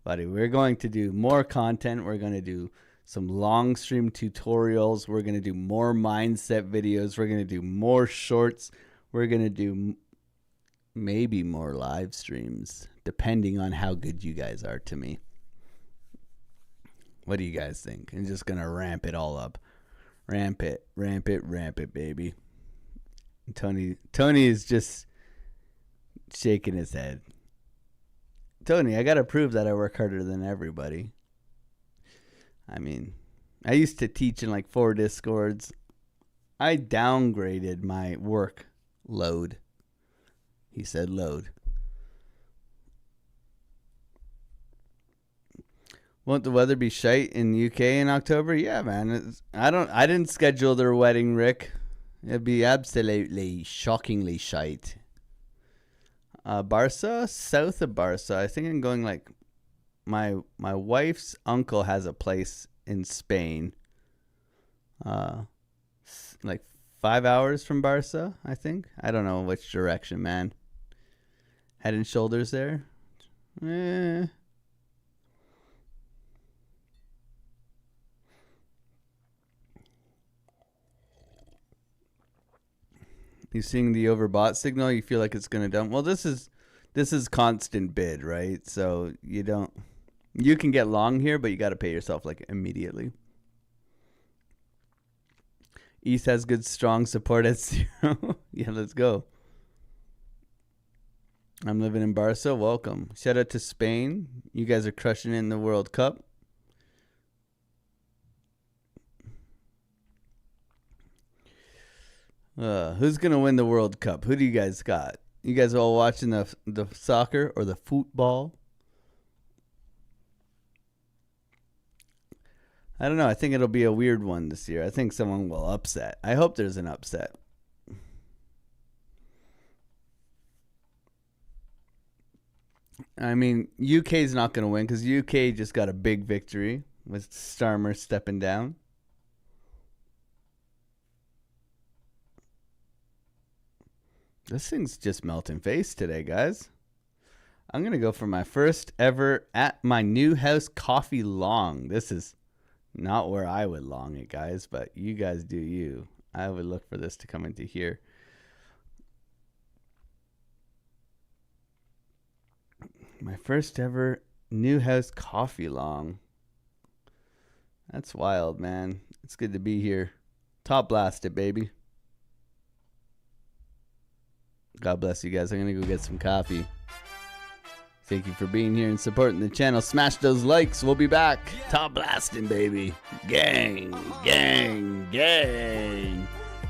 S2: We're going to do more content. We're going to do some long stream tutorials. We're going to do more mindset videos. We're going to do more shorts. We're going to do maybe more live streams, depending on how good you guys are to me. What do you guys think? I'm just going to ramp it all up. Ramp it, baby. Tony is just shaking his head. Tony, I got to prove that I work harder than everybody. I mean, I used to teach in like 4 Discords. I downgraded my work load. He said load. Won't the weather be shite in the UK in October? Yeah, man. I didn't schedule their wedding, Rick. It'd be absolutely shockingly shite. Barca, south of Barca. I think I'm going like my wife's uncle has a place in Spain. Like 5 hours from Barca, I think. I don't know which direction, man. Head and Shoulders there. You seeing the overbought signal? You feel like it's gonna dump. Well, this is constant bid, right? So you can get long here, but you got to pay yourself like immediately. ETH has good strong support at 0. Yeah, let's go. I'm living in Barca. Welcome. Shout out to Spain. You guys are crushing it in the World Cup. Who's going to win the World Cup? Who do you guys got? You guys all watching the soccer or the football? I don't know. I think it'll be a weird one this year. I think someone will upset. I hope there's an upset. I mean, UK's not going to win because UK just got a big victory with Starmer stepping down. This thing's just melting face today, guys. I'm going to go for my first ever at my new house coffee long. This is not where I would long it, guys, but you guys do you. I would look for this to come into here. My first ever new house coffee long. That's wild, man. It's good to be here. Top blast it, baby. God bless you guys. I'm going to go get some coffee. Thank you for being here and supporting the channel. Smash those likes. We'll be back. Top blasting, baby. Gang, gang, gang.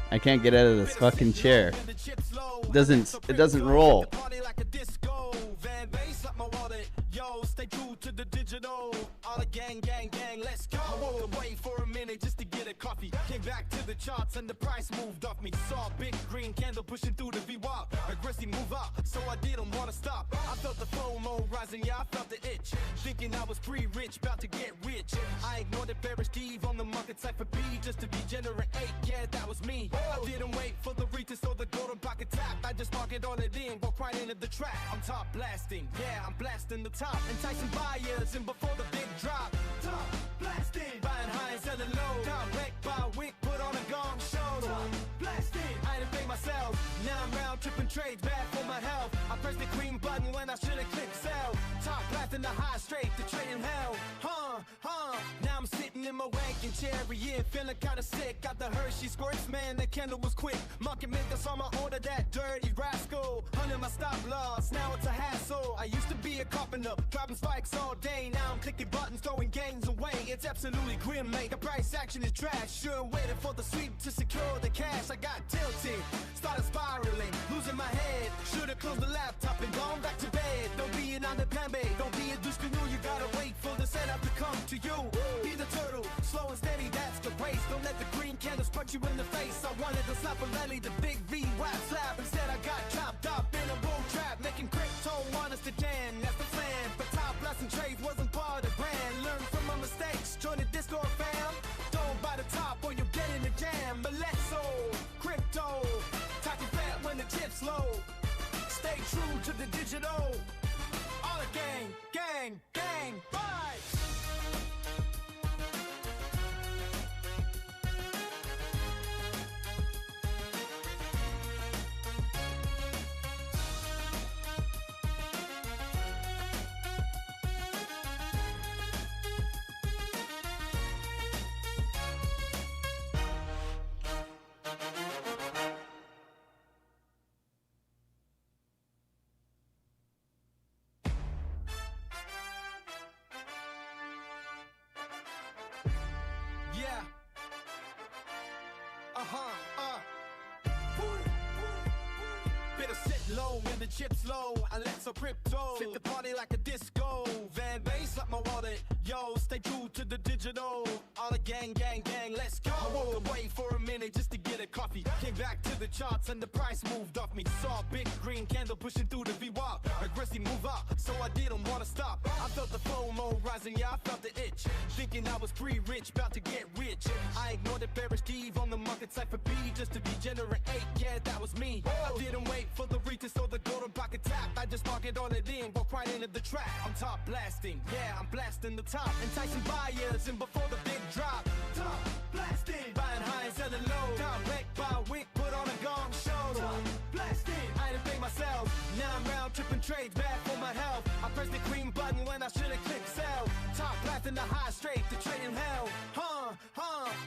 S2: I can't get out of this fucking chair. It doesn't roll. Stay true to the digital. All the gang, gang, gang, let's go. I walked away for a minute just to get a coffee. Came back to the charts and the price moved off me. Saw a big green candle pushing through the VWAP. Aggressive move up, so I didn't want to stop. I felt the FOMO rising, yeah, I felt the itch. Thinking I was pre-rich, about to get rich. I ignored the bearish Steve on the market side for B just to degenerate 8. Yeah, that was me. I didn't wait for the retest or the golden pocket tap. I just market on it in, walk right into the trap. I'm top blasting, yeah, I'm blasting the top. Enticing buyers in before the big drop. Top blasting, buying high and selling low. Direct by wick, put on a gong show. Top blasting, I didn't pay myself. Now I'm round tripping trades, bad for my health. I pressed the green button when I should've clicked sell. Top blasting the high straight, the trade in hell. Now I'm sitting in my wagon chair, yeah, feeling kinda sick. Got the Hershey squirts, man, the candle was quick. Market makers on my order, that dirty rascal. Hunting my stop loss, now it's a hassle. I used to be a carpenter, dropping spikes all day. Now I'm clicking buttons, throwing gains away. It's absolutely grim, mate. The price action is trash. Sure waited for the sweep to secure the cash. I got tilted, started spiraling, losing my head. Should've closed the laptop and gone back to bed. Don't be an underpambe, don't be a douche canoe. You gotta wait for the setup to come to you. Be the turtle, slow and steady, that's the race. Don't let the green candles punch you in the face. I wanted to slap a rally, the big V-wap slap. Instead I got chopped up in a bull trap, making crypto honest again. That's the plan, but top blasting trades wasn't part of the brand. Learn from my mistakes, join the Discord fam. Don't buy the top or you'll get in the jam. AlexOCrypto, talking fat when the chips low. Stay true to the digital. All the gang, gang, gang, bye.
S3: chips low. AlexOCrypto, fit the party like a disco. Van bass up my wallet, yo, stay true to the digital. All the gang, gang, gang, let's go. I walked away for a minute just to get a coffee. Came back to the charts and the price moved off me. Saw a big green candle pushing through the VWAP. Aggressive move up, so I didn't wanna stop. I felt the FOMO rising, yeah, I felt the itch. Thinking I was pre-rich, about to get rich. I ignored the bearish Steve on the market side for B just to degenerate. Yeah, that was me. I didn't wait for the retest or the golden pocket tap. I just market on it in, walk right into the trap. I'm top blasting, yeah, I'm blasting the top. Enticing buyers in before the big drop. Top blasting, buying high and selling low. Direct by week, put on a gong show. Top blasting, I didn't pay myself. Now I'm round tripping trades, bad for my health. I pressed the green button when I should've clicked sell. Top blasting the high straight to trade in hell.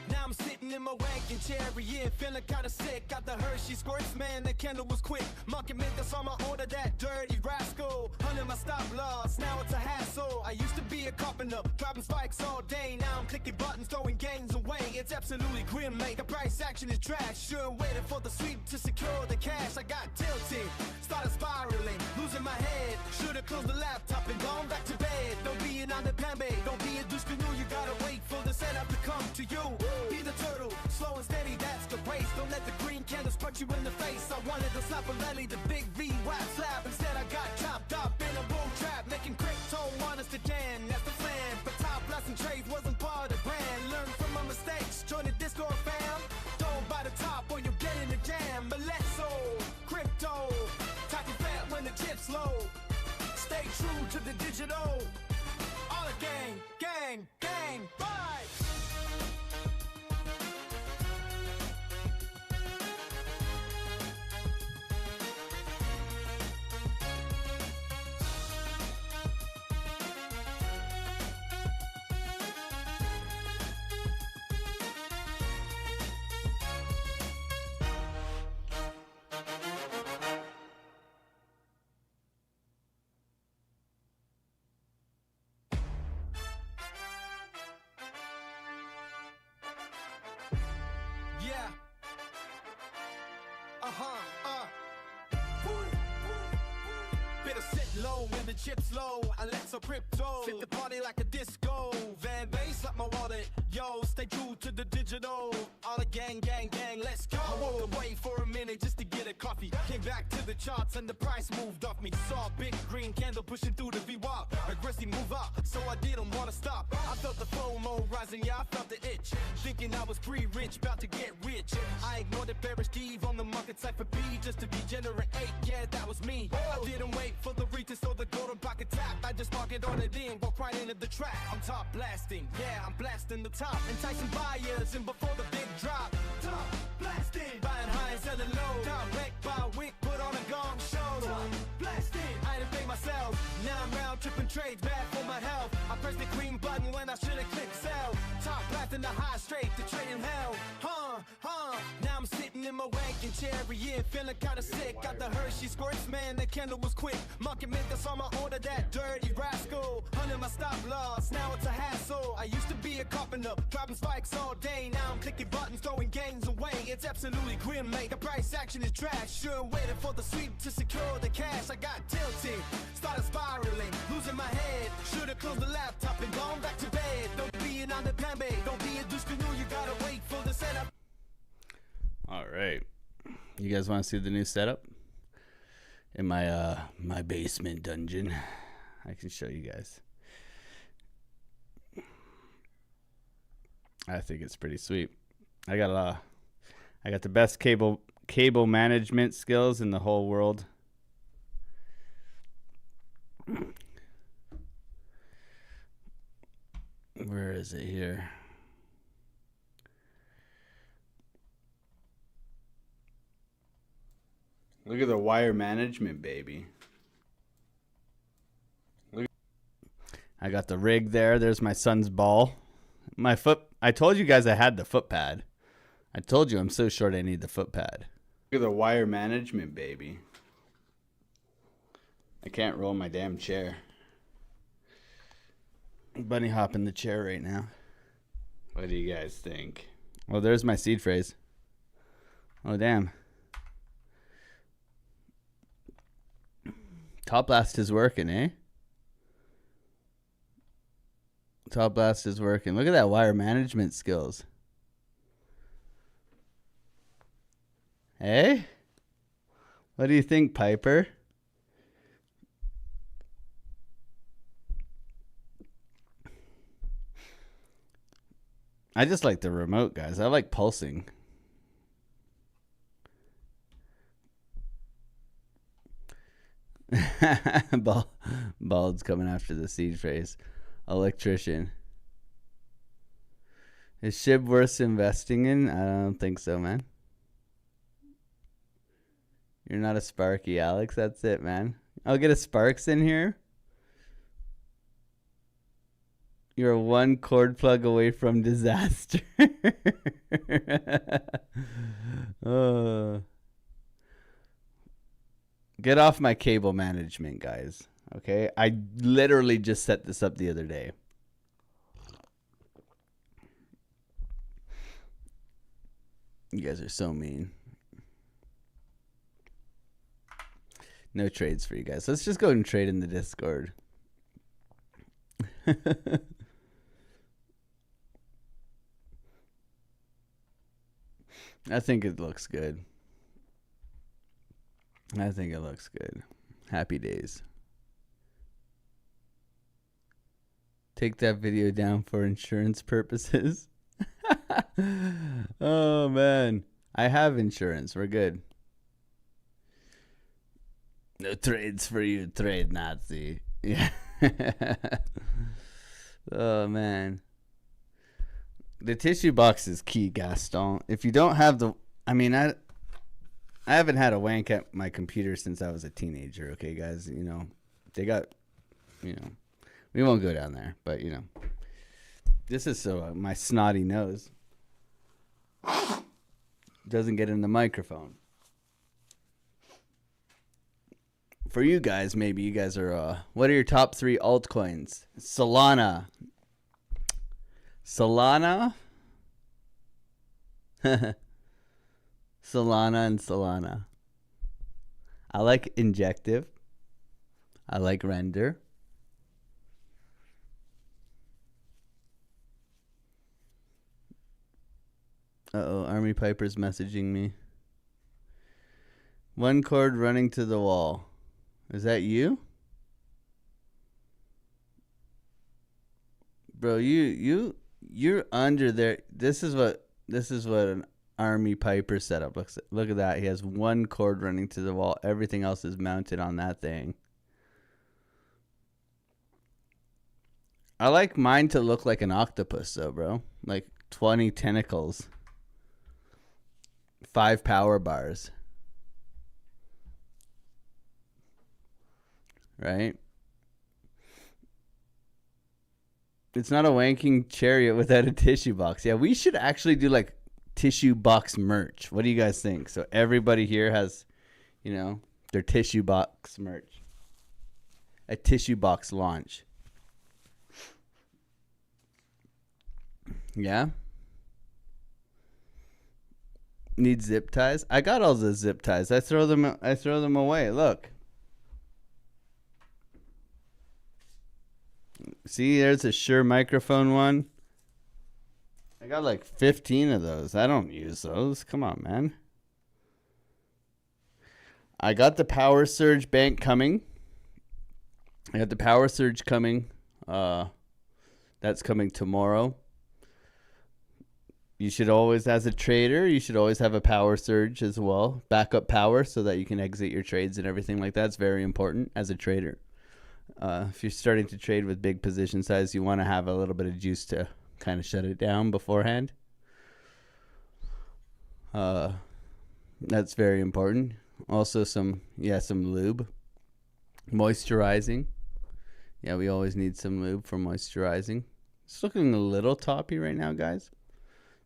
S3: Now I'm sitting in my wagon chair, yeah, feeling kinda sick. Got the Hershey squirts, man, the candle was quick. Market makers on my order, that dirty rascal. Under my stop loss, now it's a hassle. I used to be a carpenter, dropping spikes all day. Now I'm clicking buttons, throwing gains away. It's absolutely grim, mate. The price action is trash. Sure waiting for the sweep to secure the cash. I got tilted, started spiraling, losing my head. Should've closed the laptop and gone back to bed. Don't be an underpambe, don't be a douche canoe. You gotta wait for the setup to come to you. Be the turtle, slow and steady, that's the race. Don't let the green candles punch you in the face. I wanted to slap a lily, the big V whack slap. Instead I got chopped up in a bull trap, making crypto honest to Dan. That's the plan, but top blessing trades wasn't part of the brand. Learn from my mistakes, join the Discord fam. Don't buy the top or you'll get in the jam. But let's crypto, talking fat when the chips low. Stay true to the digital. All the gang, gang, gang, bye. Yeah. Better sit low when the chips low. AlexOCrypto, fit the party like a disco. Van bass up my wallet, yo, stay true to the digital. All the gang, gang, gang, let's go. I walked away for a minute just to get a coffee. Came back to the charts and the price moved off me. Saw a big green candle pushing through the VWAP. Aggressive move up, so I didn't wanna stop. I felt the FOMO rising, yeah, I felt the itch. Thinking I was pre-rich, about to get rich. I ignored the bearish Steve on the market side for B just to degenerate. Yeah, that was me. I didn't wait for the retest or the golden pocket tap. I just market on it in, walk right into the trap. I'm top blasting, yeah, I'm blasting the top. Enticing buyers in before the big drop. Top blasting, buying high and selling low. Direct by week, put on a gong show. Top blasting, I didn't pay myself. Now I'm round tripping trades, bad for my health. I pressed the green button when I should've clicked sell. Top blasting the high straight to trade in hell. Now I'm sitting in my wagon chair, yeah, feeling kinda sick. Got the Hershey squirts, man, the candle was quick. Market makers on my order, that dirty rascal. Under my stop loss, now it's a hassle. I used to be a carpenter, dropping spikes all day. Now I'm clicking buttons, throwing gains away. It's absolutely grim, mate. The price action is trash. Sure waiting for the sweep to secure the cash. I got tilted, started spiraling, losing my head. Should've closed the laptop and gone back to bed. Don't be an underpambe, don't be a douche canoe. You gotta wait for the setup.
S2: All right, you guys want to see the new setup in my my basement dungeon? I can show you guys. I think it's pretty sweet. I got the best cable management skills in the whole world. Where is it here? Look at the wire management, baby. Look. I got the rig there. There's my son's ball. My foot. I told you guys I had the foot pad. I told you I'm so short I need the foot pad. Look at the wire management, baby. I can't roll my damn chair. Bunny hop in the chair right now. What do you guys think? Well, there's my seed phrase. Oh, damn. Top Blast is working, eh? Top Blast is working. Look at that wire management skills. Hey? What do you think, Piper? I just like the remote, guys. I like pulsing. Bald's coming after the siege phase. Electrician. Is SHIB worth investing in? I don't think so, man. You're not a Sparky, Alex. That's it, man. I'll get a Sparks in here. You're one cord plug away from disaster. Get off my cable management, guys. Okay? I literally just set this up the other day. You guys are so mean. No trades for you guys. Let's just go and trade in the Discord. I think it looks good. I think it looks good. Happy days. Take that video down for insurance purposes. Oh, man. I have insurance. We're good. No trades for you, trade Nazi. Yeah. Oh, man. The tissue box is key, Gaston. If you don't have the... I mean, I haven't had a wank at my computer since I was a teenager, okay, guys? You know, they got... You know, we won't go down there, but, you know. This is so my snotty nose doesn't get in the microphone. For you guys, maybe you guys are... what are your top 3 altcoins? Solana. Solana and Solana. I like Injective. I like Render. Uh-oh, Army Piper's messaging me. One cord running to the wall. Is that you? Bro, you're under there. This is what an Army Piper setup looks like. Look at that. He has one cord running to the wall. Everything else is mounted on that thing. I like mine to look like an octopus though, bro. Like 20 tentacles. 5 power bars. Right? It's not a wanking chariot without a tissue box. Yeah, we should actually do like tissue box merch. What do you guys think? So everybody here has, you know, their tissue box merch. A tissue box launch. Yeah? Need zip ties? I got all the zip ties. I throw them away. Look. See, there's a Shure microphone one. I got like 15 of those. I don't use those. Come on, man. I got the Power Surge bank coming. I got the Power Surge coming. That's coming tomorrow. You should always, as a trader, you should always have a Power Surge as well. Backup power so that you can exit your trades and everything like that. It's very important as a trader. If you're starting to trade with big position size, you want to have a little bit of juice to kind of shut it down beforehand. That's very important. Also some lube. Moisturizing. Yeah, we always need some lube for moisturizing. It's looking a little toppy right now, guys.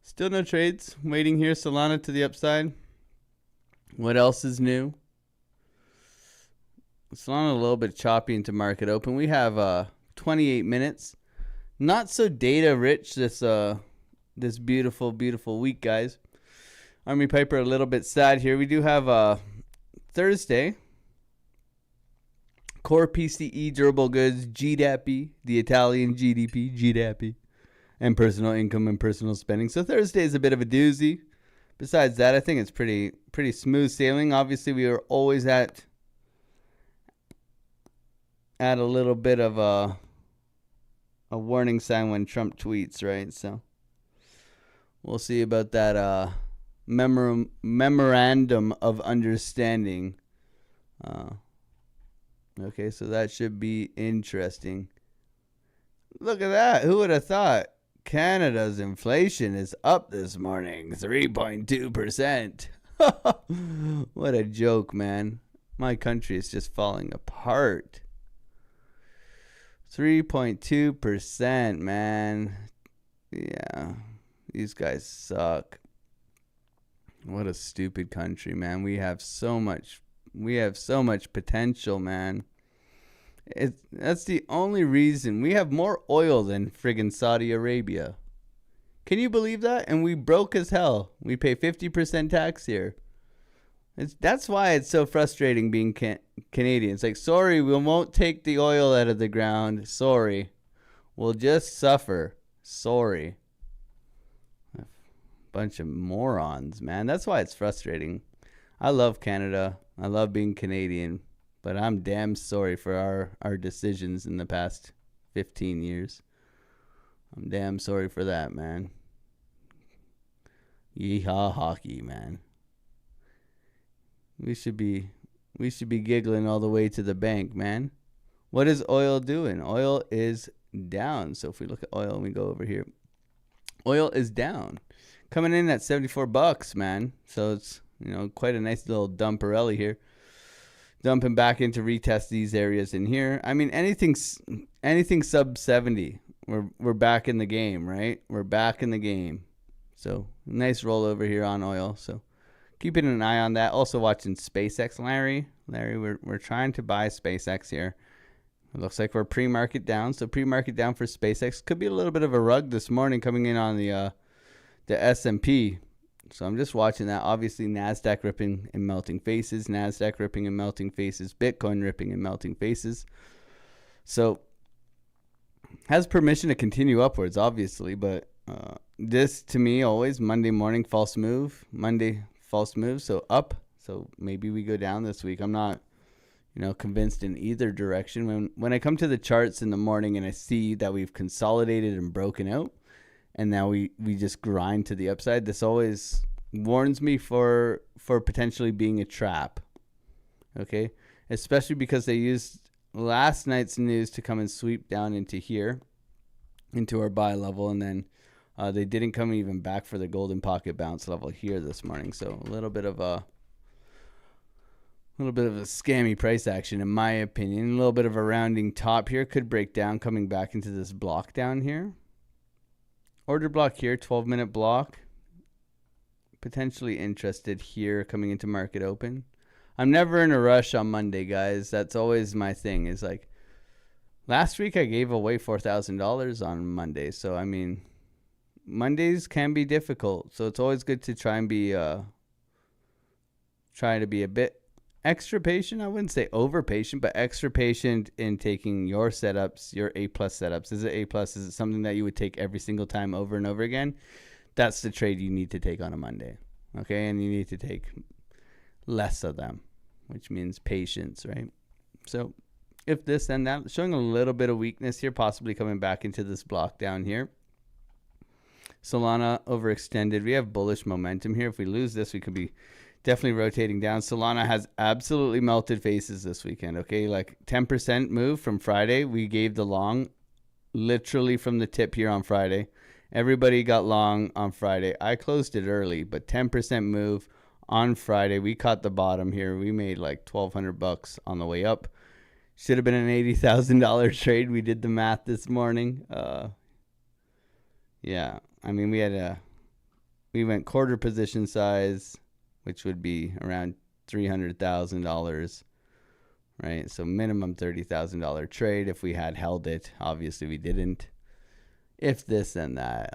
S2: Still no trades. Waiting here. Solana to the upside. What else is new? Solana a little bit choppy into market open. We have 28 minutes. Not so data rich this beautiful, beautiful week, guys. Army Piper a little bit sad here. We do have Thursday. Core PCE durable goods, GDAPI, the Italian GDP, GDAPI, and personal income and personal spending. So Thursday is a bit of a doozy. Besides that, I think it's pretty smooth sailing. Obviously, we are always at a little bit of a warning sign when Trump tweets, right? So we'll see about that memorandum of understanding. Okay, so that should be interesting. Look at that. Who would have thought? Canada's inflation is up this morning, 3.2%. What a joke, man. My country is just falling apart. 3.2%, man. Yeah, these guys suck. What a stupid country, man. We have so much potential, man. That's the only reason. We have more oil than friggin' Saudi Arabia. Can you believe that? And we broke as hell. We pay 50% tax here. That's why it's so frustrating being Canadian. It's like, sorry, we won't take the oil out of the ground. Sorry. We'll just suffer. Sorry. A bunch of morons, man. That's why it's frustrating. I love Canada. I love being Canadian. But I'm damn sorry for our decisions in the past 15 years. I'm damn sorry for that, man. Yeehaw hockey, man. We should be giggling all the way to the bank, man. What is oil doing? Oil is down. So if we look at oil and we go over here, oil is down. Coming in at $74, man. So it's, quite a nice little dumperelli here. Dumping back in to retest these areas in here. I mean, anything sub 70, we're back in the game, right? We're back in the game. So nice rollover here on oil. So keeping an eye on that. Also watching SpaceX, Larry, we're trying to buy SpaceX here. It looks like we're pre-market down. So pre-market down for SpaceX. Could be a little bit of a rug this morning coming in on the S&P. So I'm just watching that. Obviously, NASDAQ ripping and melting faces. NASDAQ ripping and melting faces. Bitcoin ripping and melting faces. So has permission to continue upwards, obviously. But this, to me, always Monday morning, false move. Monday, false move. So up. So maybe we go down this week. I'm not, convinced in either direction. When I come to the charts in the morning and I see that we've consolidated and broken out, and now we just grind to the upside, this always warns me for potentially being a trap. Okay? Especially because they used last night's news to come and sweep down into here, into our buy level, and then they didn't come even back for the golden pocket bounce level here this morning. So a little bit of a scammy price action, in my opinion. A little bit of a rounding top here. Could break down, coming back into this block down here. Order block here, 12-minute block. Potentially interested here coming into market open. I'm never in a rush on Monday, guys. That's always my thing. Is like, last week I gave away $4,000 on Monday. So, I mean, Mondays can be difficult. So it's always good to try to be a bit extra patient. I wouldn't say over patient, but extra patient in taking your setups, your A+ setups. Is it A+? Is it something that you would take every single time over and over again? That's the trade you need to take on a Monday. Okay, and you need to take less of them, which means patience, right? So if this and that, showing a little bit of weakness here, possibly coming back into this block down here. Solana overextended. We have bullish momentum here. If we lose this, we could be definitely rotating down. Solana has absolutely melted faces this weekend, okay? Like 10% move from Friday. We gave the long literally from the tip here on Friday. Everybody got long on Friday. I closed it early, but 10% move on Friday. We caught the bottom here. We made like $1,200 on the way up. Should have been an $80,000 trade. We did the math this morning. Yeah, I mean, we went quarter position size, which would be around $300,000, right? So minimum $30,000 trade if we had held it. Obviously, we didn't. If this and that,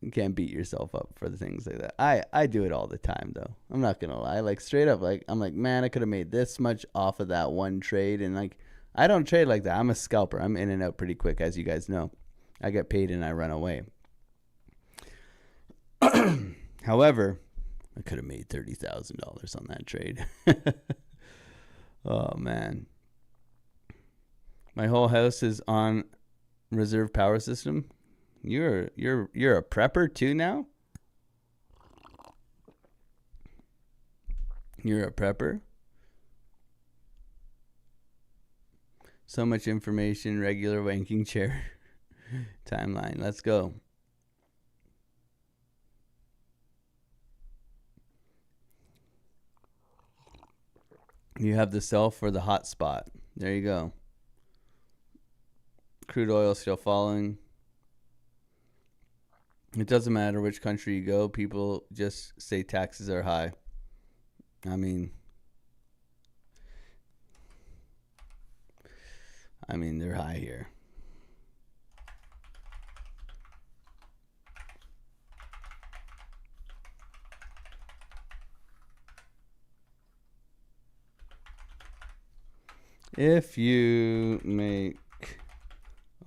S2: you can't beat yourself up for the things like that. I do it all the time, though. I'm not going to lie. Like, straight up, like, I'm like, man, I could have made this much off of that one trade. And, like, I don't trade like that. I'm a scalper. I'm in and out pretty quick, as you guys know. I get paid and I run away. However, I could have made $30,000 on that trade. Oh man. My whole house is on reserve power system. You're a prepper too now? You're a prepper? So much information, regular wanking chair. Timeline. Let's go. You have the sell for the hot spot. There you go. Crude oil still falling. It doesn't matter which country you go. People just say taxes are high. I mean, they're high here. If you make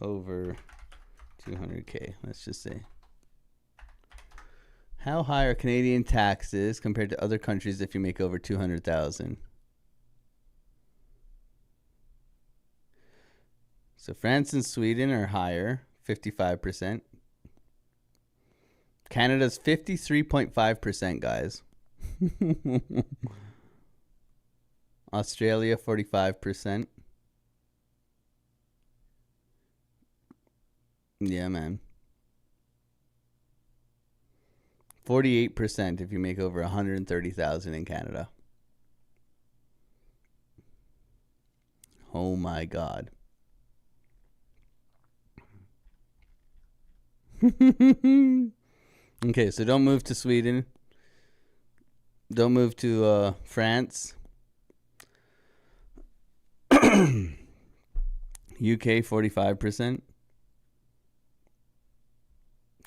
S2: over 200K, let's just say. How high are Canadian taxes compared to other countries if you make over 200,000? So France and Sweden are higher, 55%. Canada's 53.5%, guys. Australia, 45%. Yeah, man. 48% if you make over 130,000 in Canada. Oh my God. Okay, so don't move to Sweden. Don't move to France. UK 45%.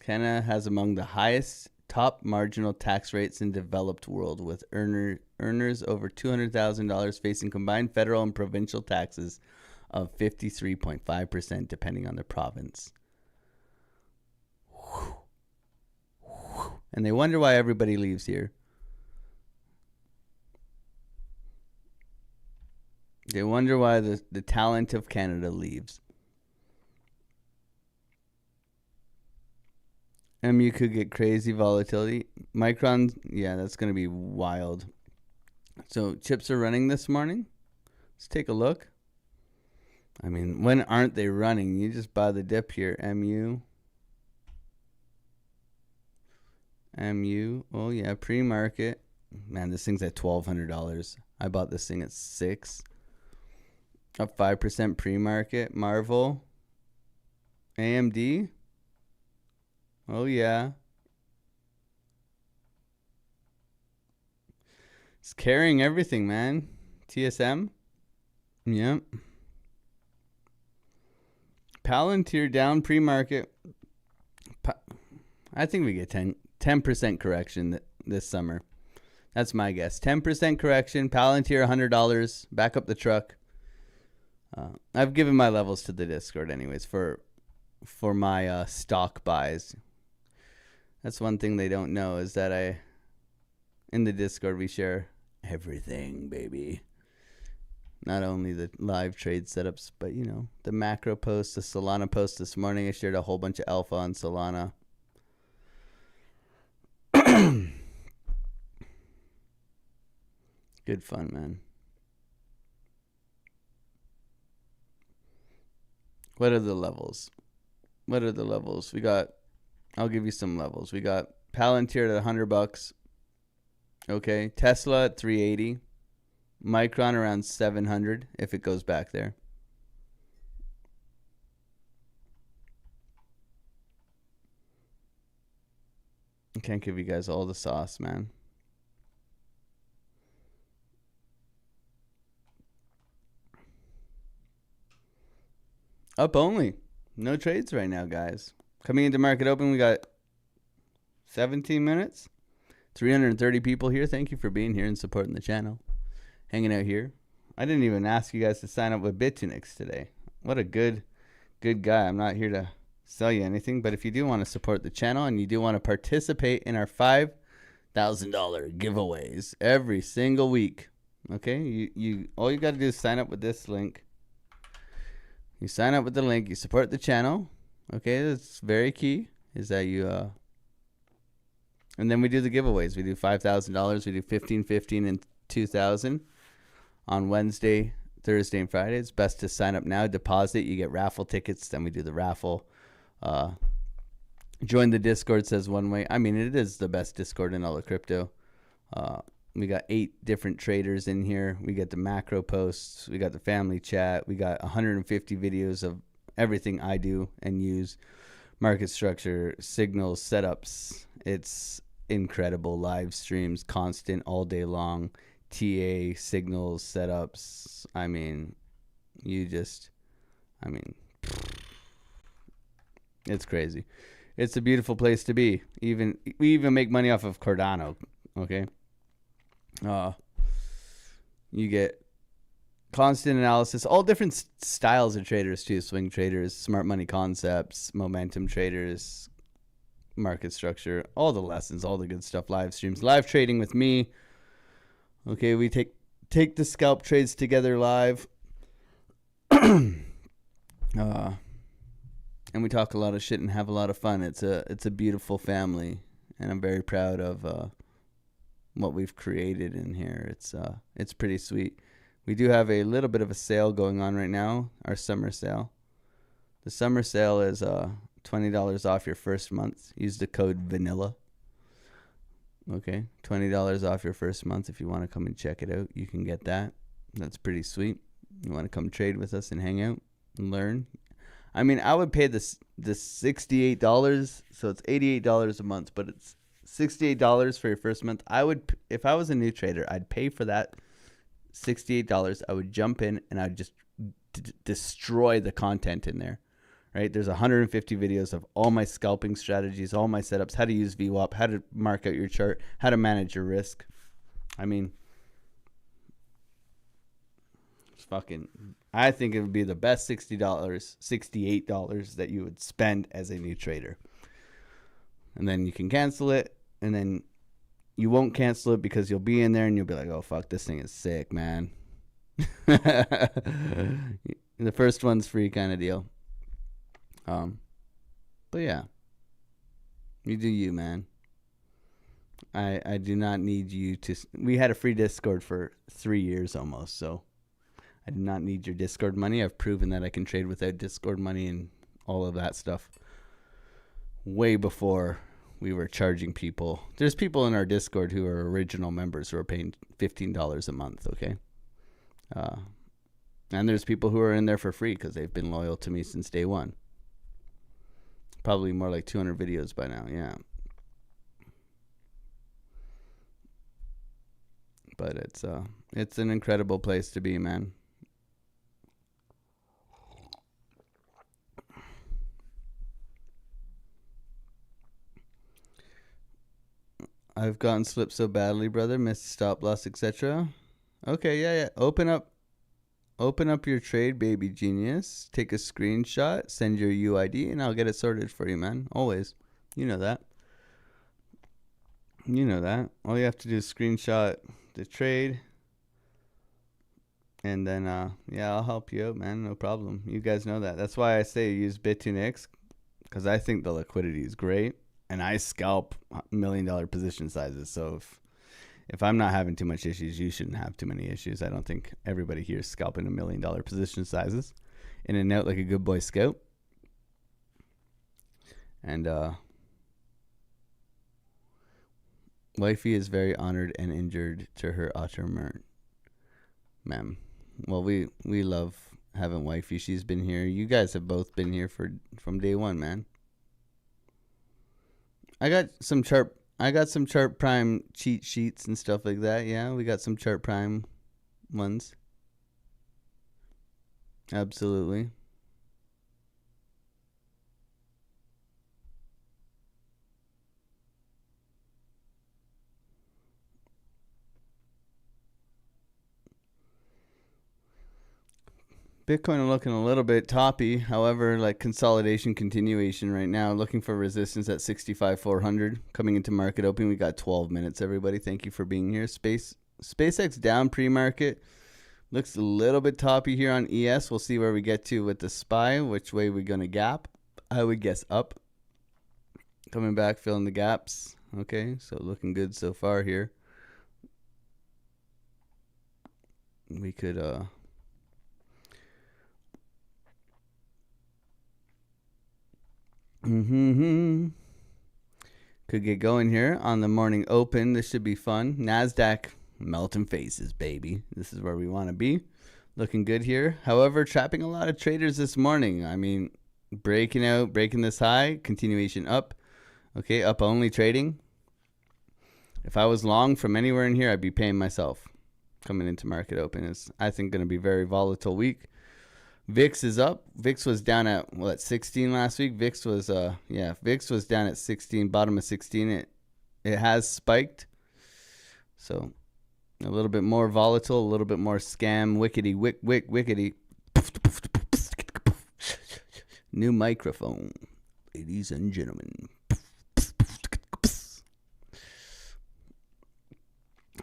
S2: Canada has among the highest top marginal tax rates in developed world, with earners over $200,000 facing combined federal and provincial taxes of 53.5% depending on the province. And they wonder why everybody leaves here. They wonder why the talent of Canada leaves. MU could get crazy volatility. Micron, yeah, that's going to be wild. So chips are running this morning. Let's take a look. I mean, when aren't they running? You just buy the dip here. MU. Oh, yeah, pre-market. Man, this thing's at $1,200. I bought this thing at $6. Up 5% pre-market. Marvel. AMD. Oh, yeah. It's carrying everything, man. TSM. Yep. Palantir down pre-market. I think we get 10% correction this summer. That's my guess. 10% correction. Palantir $100. Back up the truck. I've given my levels to the Discord anyways for my stock buys. That's one thing they don't know is that in the Discord we share everything, baby. Not only the live trade setups, but the macro post, the Solana post this morning. I shared a whole bunch of alpha on Solana. Good fun, man. What are the levels? We got, I'll give you some levels. We got Palantir at $100. Okay. Tesla at 380. Micron around 700 if it goes back there. I can't give you guys all the sauce, man. Up only. No trades right now, guys. Coming into market open, we got 17 minutes. 330 people here. Thank you for being here and supporting the channel. Hanging out here. I didn't even ask you guys to sign up with Bitunix today. What a good guy. I'm not here to sell you anything, but if you do want to support the channel and you do want to participate in our $5,000 giveaways every single week, okay, you all you got to do is sign up with this link. You sign up with the link, you support the channel. Okay, that's very key, is that you and then we do the giveaways. We do $5,000, we do 15, 15, and 2,000 on Wednesday, Thursday, and Friday. It's best to sign up now, deposit, you get raffle tickets, then we do the raffle. Join the Discord, says one way. I mean, it is the best Discord in all of crypto. We got 8 different traders in here. We got the macro posts. We got the family chat. We got 150 videos of everything I do and use. Market structure, signals, setups. It's incredible. Live streams, constant, all day long. TA, signals, setups. I mean, it's crazy. It's a beautiful place to be. We even make money off of Cardano. Okay. You get constant analysis, all different styles of traders too. Swing traders, smart money concepts, momentum traders, market structure, all the lessons, all the good stuff. Live streams, live trading with me. Okay, we take the scalp trades together live. And we talk a lot of shit and have a lot of fun. It's a beautiful family, and I'm very proud of what we've created in here. It's pretty sweet. We do have a little bit of a sale going on right now, our summer sale. The summer sale is $20 off your first month. Use the code VANILLA. Okay, $20 off your first month. If you want to come and check it out, you can get that. That's pretty sweet. You want to come trade with us and hang out and learn? I mean, I would pay this $68, so it's $88 a month, but it's $68 for your first month. If I was a new trader, I'd pay for that $68. I would jump in and I'd just destroy the content in there. Right? There's 150 videos of all my scalping strategies, all my setups, how to use VWAP, how to mark out your chart, how to manage your risk. I mean, I think it would be the best $68 that you would spend as a new trader. And then you can cancel it, and then you won't cancel it because you'll be in there and you'll be like, oh, fuck, this thing is sick, man. The first one's free kind of deal. But yeah, you do you, man. I do not need you to. We had a free Discord for 3 years almost, so I do not need your Discord money. I've proven that I can trade without Discord money and all of that stuff way before we were charging people. There's people in our Discord who are original members who are paying $15 a month, okay? And there's people who are in there for free because they've been loyal to me since day one. Probably more like 200 videos by now, yeah. But it's an incredible place to be, man. I've gotten slipped so badly, brother. Missed stop loss, etc. Okay, yeah. Open up your trade, baby genius. Take a screenshot, send your UID, and I'll get it sorted for you, man. Always. You know that. All you have to do is screenshot the trade. And then, I'll help you out, man. No problem. You guys know that. That's why I say use Bitunix, because I think the liquidity is great. And I scalp $1 million position sizes. So if I'm not having too much issues, you shouldn't have too many issues. I don't think everybody here is scalping $1 million position sizes in and out like a good boy scout. And wifey is very honored and injured to her automern. Ma'am. Well, we love having wifey. She's been here. You guys have both been here from day one, man. I got some chart prime cheat sheets and stuff like that. Yeah, we got some chart prime ones. Absolutely. Bitcoin looking a little bit toppy. However, like consolidation continuation right now. Looking for resistance at 65,400. Coming into market open, we got 12 minutes, everybody. Thank you for being here. SpaceX down pre-market. Looks a little bit toppy here on ES. We'll see where we get to with the SPY. Which way we're going to gap. I would guess up. Coming back, filling the gaps. Okay, so looking good so far here. We could could get going here on the morning open. This should be fun. NASDAQ melting faces, baby. This is where we want to be. Looking good here. However, trapping a lot of traders this morning. I mean, breaking this high, continuation up. Okay, up only trading. If I was long from anywhere in here, I'd be paying myself. Coming into market open is, I think, going to be very volatile week. VIX is up. VIX was down at 16 last week. VIX was down at 16, bottom of 16. It has spiked. So a little bit more volatile, a little bit more scam, wickety. New microphone, ladies and gentlemen.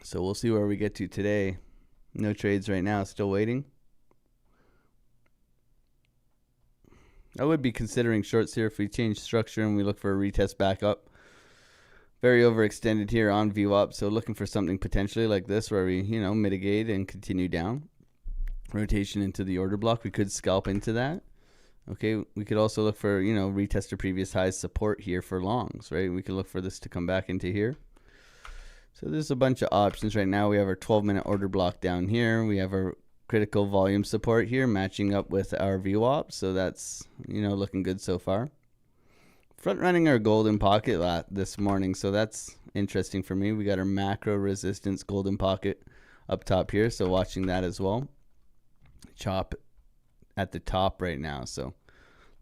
S2: So we'll see where we get to today. No trades right now, still waiting. I would be considering shorts here if we change structure and we look for a retest back up. Very overextended here on VWAP, so looking for something potentially like this where we, mitigate and continue down. Rotation into the order block. We could scalp into that. Okay, we could also look for, retest to previous highs support here for longs, right? We could look for this to come back into here. So there's a bunch of options right now. We have our 12-minute order block down here. We have our critical volume support here matching up with our VWAP. So that's, looking good so far. Front running our golden pocket this morning. So that's interesting for me. We got our macro resistance golden pocket up top here. So watching that as well. Chop at the top right now. So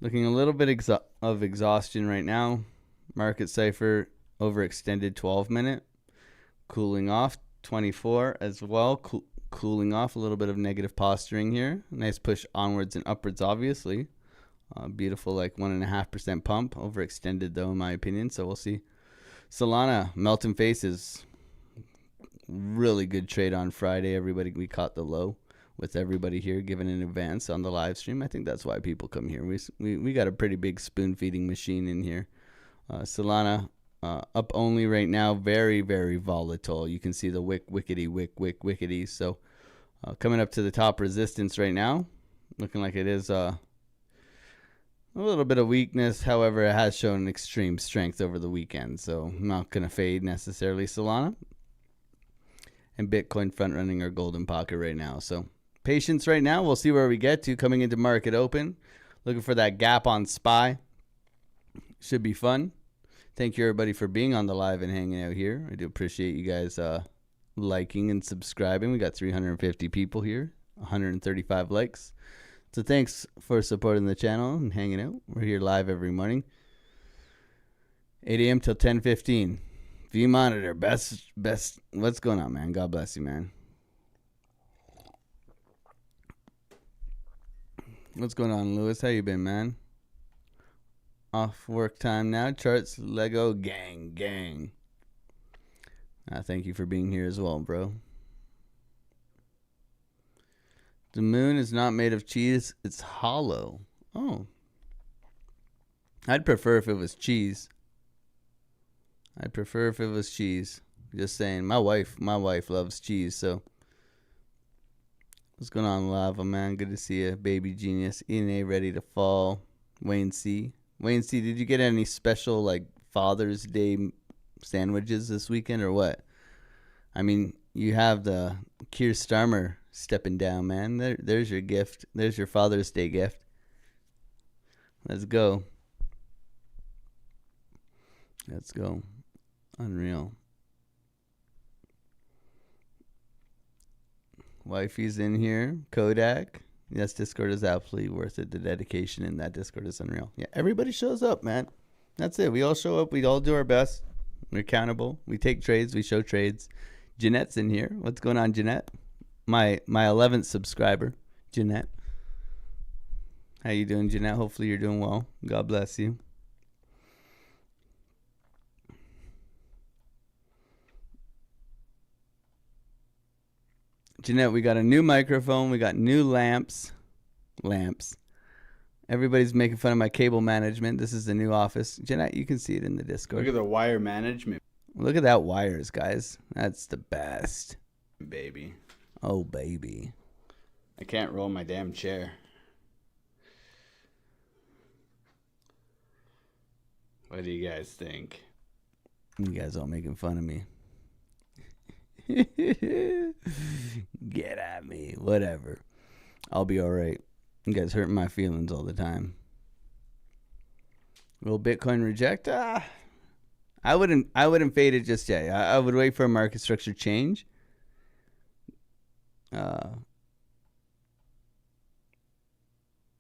S2: looking a little bit of exhaustion right now. Market cipher overextended 12-minute. Cooling off 24 as well. Cooling off a little bit of negative posturing here. Nice push onwards and upwards, obviously. Beautiful, 1.5% pump. Overextended, though, in my opinion. So we'll see. Solana, melting faces. Really good trade on Friday. We caught the low with everybody here given in advance on the live stream. I think that's why people come here. We got a pretty big spoon feeding machine in here. Solana. Up only right now, very, very volatile. You can see the wickety. So coming up to the top resistance right now, looking like it is a little bit of weakness. However, it has shown extreme strength over the weekend. So I'm not going to fade necessarily Solana. And Bitcoin front running our golden pocket right now. So patience right now. We'll see where we get to coming into market open. Looking for that gap on SPY. Should be fun. Thank you, everybody, for being on the live and hanging out here. I do appreciate you guys liking and subscribing. We got 350 people here, 135 likes. So thanks for supporting the channel and hanging out. We're here live every morning, 8 a.m. till 10:15. V Monitor, best. What's going on, man? God bless you, man. What's going on, Lewis? How you been, man? Off work time now. Charts, Lego, gang. Thank you for being here as well, bro. The moon is not made of cheese. It's hollow. Oh. I'd prefer if it was cheese. Just saying. My wife loves cheese, so. What's going on, Lava, man? Good to see you. Baby Genius. ENA ready to fall. Wayne C. Did you get any special Father's Day sandwiches this weekend or what? I mean, you have the Keir Starmer stepping down, man. There's your gift. There's your Father's Day gift. Let's go. Unreal. Wifey's in here. Kodak. Yes, Discord is absolutely worth it. The dedication in that Discord is unreal. Yeah, everybody shows up, man. That's it. We all show up. We all do our best. We're accountable. We take trades. We show trades. Jeanette's in here. What's going on, Jeanette? My 11th subscriber, Jeanette. How you doing, Jeanette? Hopefully you're doing well. God bless you. Jeanette, we got a new microphone. We got new lamps. Everybody's making fun of my cable management. This is the new office. Jeanette, you can see it in the Discord.
S4: Look at the wire management,
S2: Look at that wires, guys. That's the best.
S4: baby.
S2: Oh, baby.
S4: I can't roll my damn chair. What do you guys think?
S2: You guys all making fun of me. Get at me. Whatever. I'll be alright. You guys hurting my feelings all the time. Will Bitcoin reject? I wouldn't fade it just yet. I would wait for a market structure change.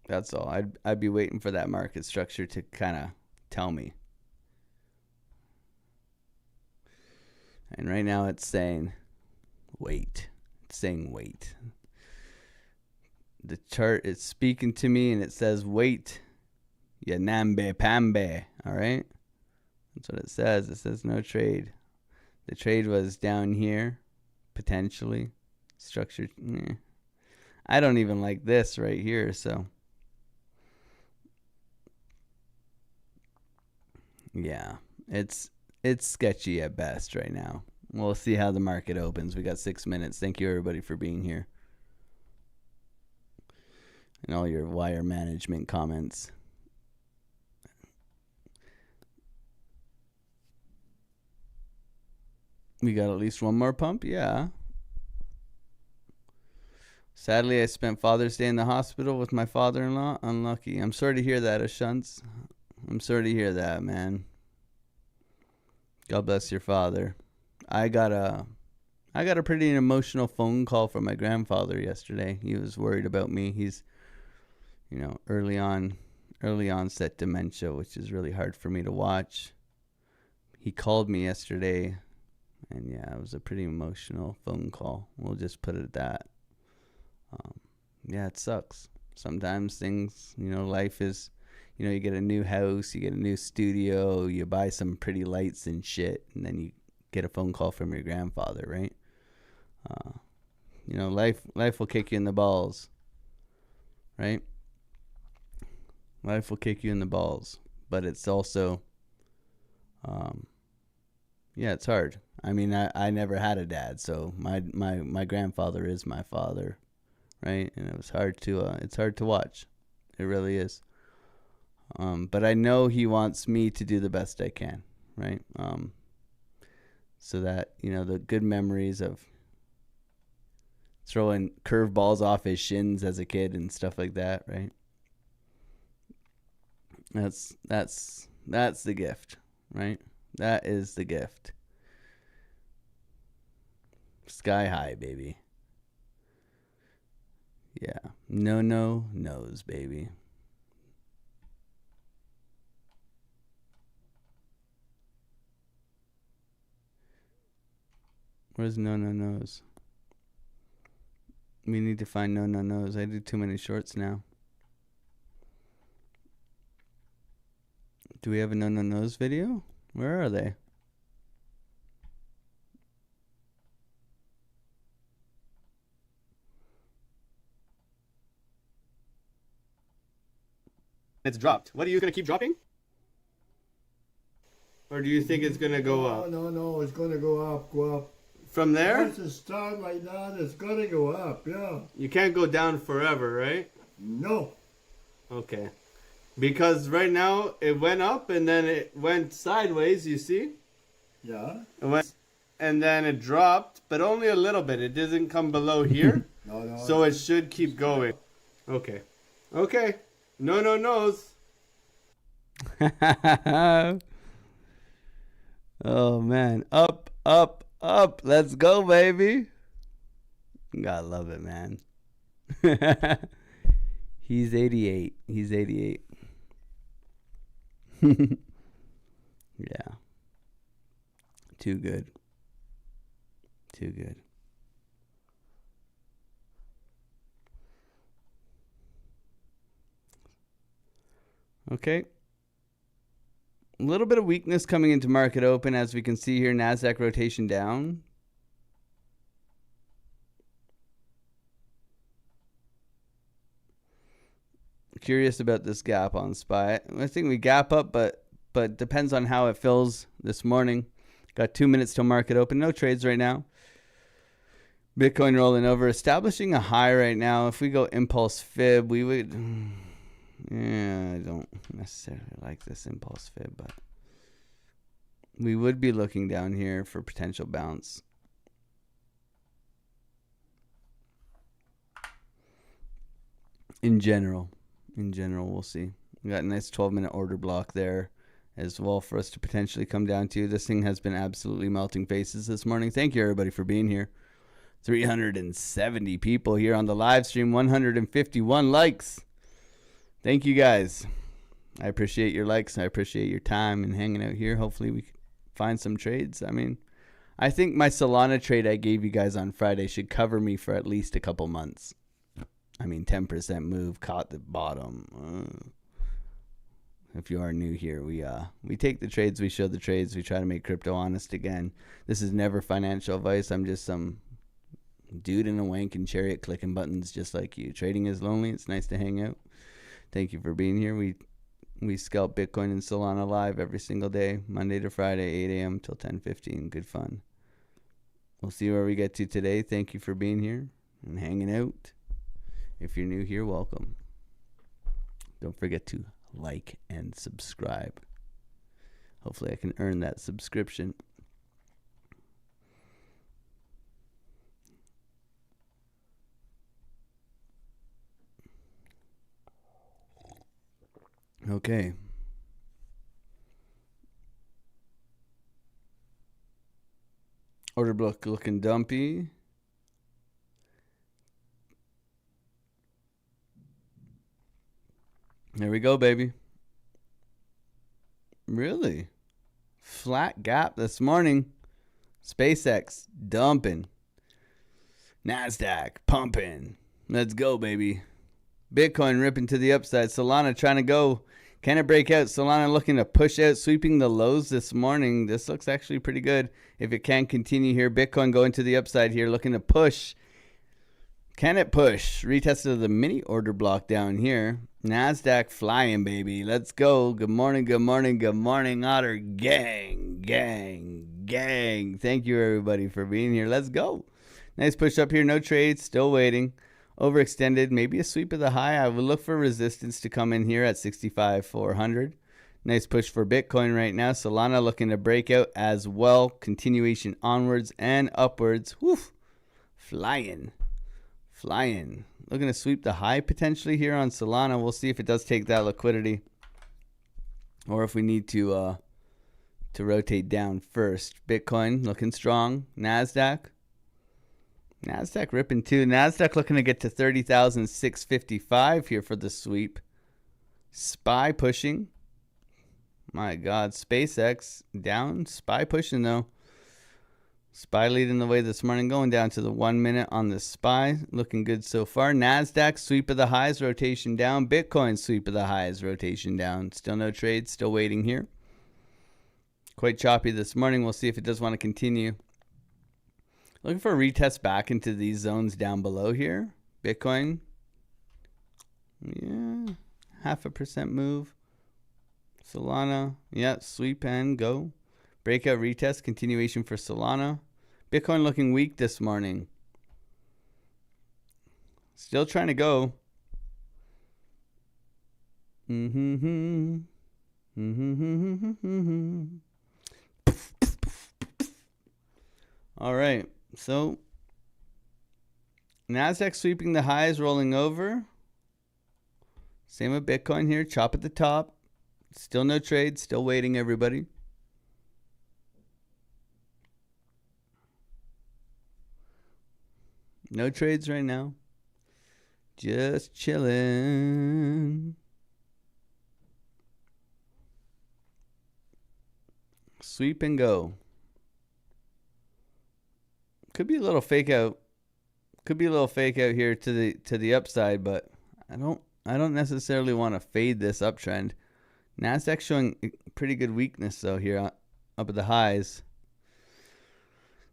S2: That's all. I'd be waiting for that market structure to kind of tell me. And right now it's saying wait. It's saying wait. The chart is speaking to me and it says wait. Ya nambe pambe. All right? That's what it says. It says no trade. The trade was down here, potentially. Structured. I don't even like this right here, so. Yeah, it's sketchy at best right now. We'll see how the market opens. We got 6 minutes. Thank you, everybody, for being here. And all your wire management comments. We got at least one more pump? Yeah. Sadly, I spent Father's Day in the hospital with my father-in-law. Unlucky. I'm sorry to hear that, Ashunts. I'm sorry to hear that, man. God bless your father. I got a pretty emotional phone call from my grandfather yesterday. He was worried about me. He's, early onset dementia, which is really hard for me to watch. He called me yesterday, and yeah, it was a pretty emotional phone call. We'll just put it at that. Yeah, it sucks. Sometimes things, life is, you get a new house, you get a new studio, you buy some pretty lights and shit, and then you get a phone call from your grandfather, right? Life will kick you in the balls, right? Life will kick you in the balls, but it's also, it's hard. I mean, I never had a dad, so my grandfather is my father, right? And it's hard to watch. It really is. But I know he wants me to do the best I can, right? So that, the good memories of throwing curveballs off his shins as a kid and stuff like that, right? That's the gift, right? That is the gift. Sky high, baby. Yeah. Knows, baby. Where's knows? We need to find knows. I do too many shorts now. Do we have a knows video? Where are they?
S4: It's dropped. What, are you going to keep dropping? Or do you think it's going to go up?
S5: No, it's going to go up.
S4: From there?
S5: Once it starts like that, it's going to go up, yeah.
S4: You can't go down forever, right?
S5: No.
S4: Okay. Because right now, it went up and then it went sideways, you see?
S5: Yeah.
S4: It went, and then it dropped, but only a little bit. It doesn't come below here.
S5: No.
S4: So it should keep going. Okay. Knows.
S2: Oh, man. Up. Let's go, baby. Gotta love it, man. He's 88. Yeah. Too good. Okay. A little bit of weakness coming into market open, as we can see here. NASDAQ rotation down. Curious about this gap on SPY. I think we gap up, but depends on how it fills this morning. Got 2 minutes till market open. No trades right now. Bitcoin rolling over, establishing a high right now. If we go impulse fib, we would... Yeah, I don't necessarily like this impulse fib, but we would be looking down here for potential bounce. In general, we'll see. We got a nice 12-minute order block there as well for us to potentially come down to. This thing has been absolutely melting faces this morning. Thank you, everybody, for being here. 370 people here on the live stream, 151 likes. Thank you, guys. I appreciate your likes. I appreciate your time and hanging out here. Hopefully we can find some trades. I mean, I think my Solana trade I gave you guys on Friday should cover me for at least a couple months. I mean, 10% move, caught the bottom. If you are new here, we take the trades, we show the trades, we try to make crypto honest again. This is never financial advice. I'm just some dude in a wanking chariot clicking buttons just like you. Trading is lonely. It's nice to hang out. Thank you for being here. We scalp Bitcoin and Solana live every single day, Monday to Friday, 8 a.m. till 10:15. Good fun. We'll see where we get to today. Thank you for being here and hanging out. If you're new here, welcome. Don't forget to like and subscribe. Hopefully I can earn that subscription. Okay. Order block looking dumpy. There we go, baby. Really? Flat gap this morning. SpaceX dumping. NASDAQ pumping. Let's go, baby. Bitcoin ripping to the upside. Solana trying to go. Can it break out? Solana looking to push out, sweeping the lows this morning. This looks actually pretty good. If it can continue here, Bitcoin going to the upside here, looking to push. Can it push? Retested the mini order block down here. NASDAQ flying, baby. Let's go. Good morning, good morning, good morning, Otter gang, gang, gang. Thank you, everybody, for being here. Let's go. Nice push up here. No trades. Still waiting. Overextended. Maybe a sweep of the high. I would look for resistance to come in here at 65,400. Nice push for Bitcoin right now. Solana looking to break out as well. Continuation onwards and upwards. Whew. Flying. Flying. Looking to sweep the high potentially here on Solana. We'll see if it does take that liquidity, or if we need to rotate down first. Bitcoin looking strong. NASDAQ ripping too. NASDAQ looking to get to 30,655 here for the sweep. SPY pushing. My God. SpaceX down. SPY pushing though. SPY leading the way this morning, going down to the 1 minute on the SPY. Looking good so far. NASDAQ, sweep of the highs, rotation down. Bitcoin, sweep of the highs, rotation down. Still no trades, still waiting here. Quite choppy this morning. We'll see if it does want to continue. Looking for a retest back into these zones down below here. Bitcoin, yeah, 0.5% move. Solana, yeah, sweep and go. Breakout retest, continuation for Solana. Bitcoin looking weak this morning. Still trying to go. All right, so NASDAQ sweeping the highs, rolling over. Same with Bitcoin here, chop at the top. Still no trade, still waiting, everybody. No trades right now. Just chilling. Sweep and go. Could be a little fake out. Could be a little fake out here to the upside, but I don't necessarily want to fade this uptrend. NASDAQ showing pretty good weakness, though, here up at the highs.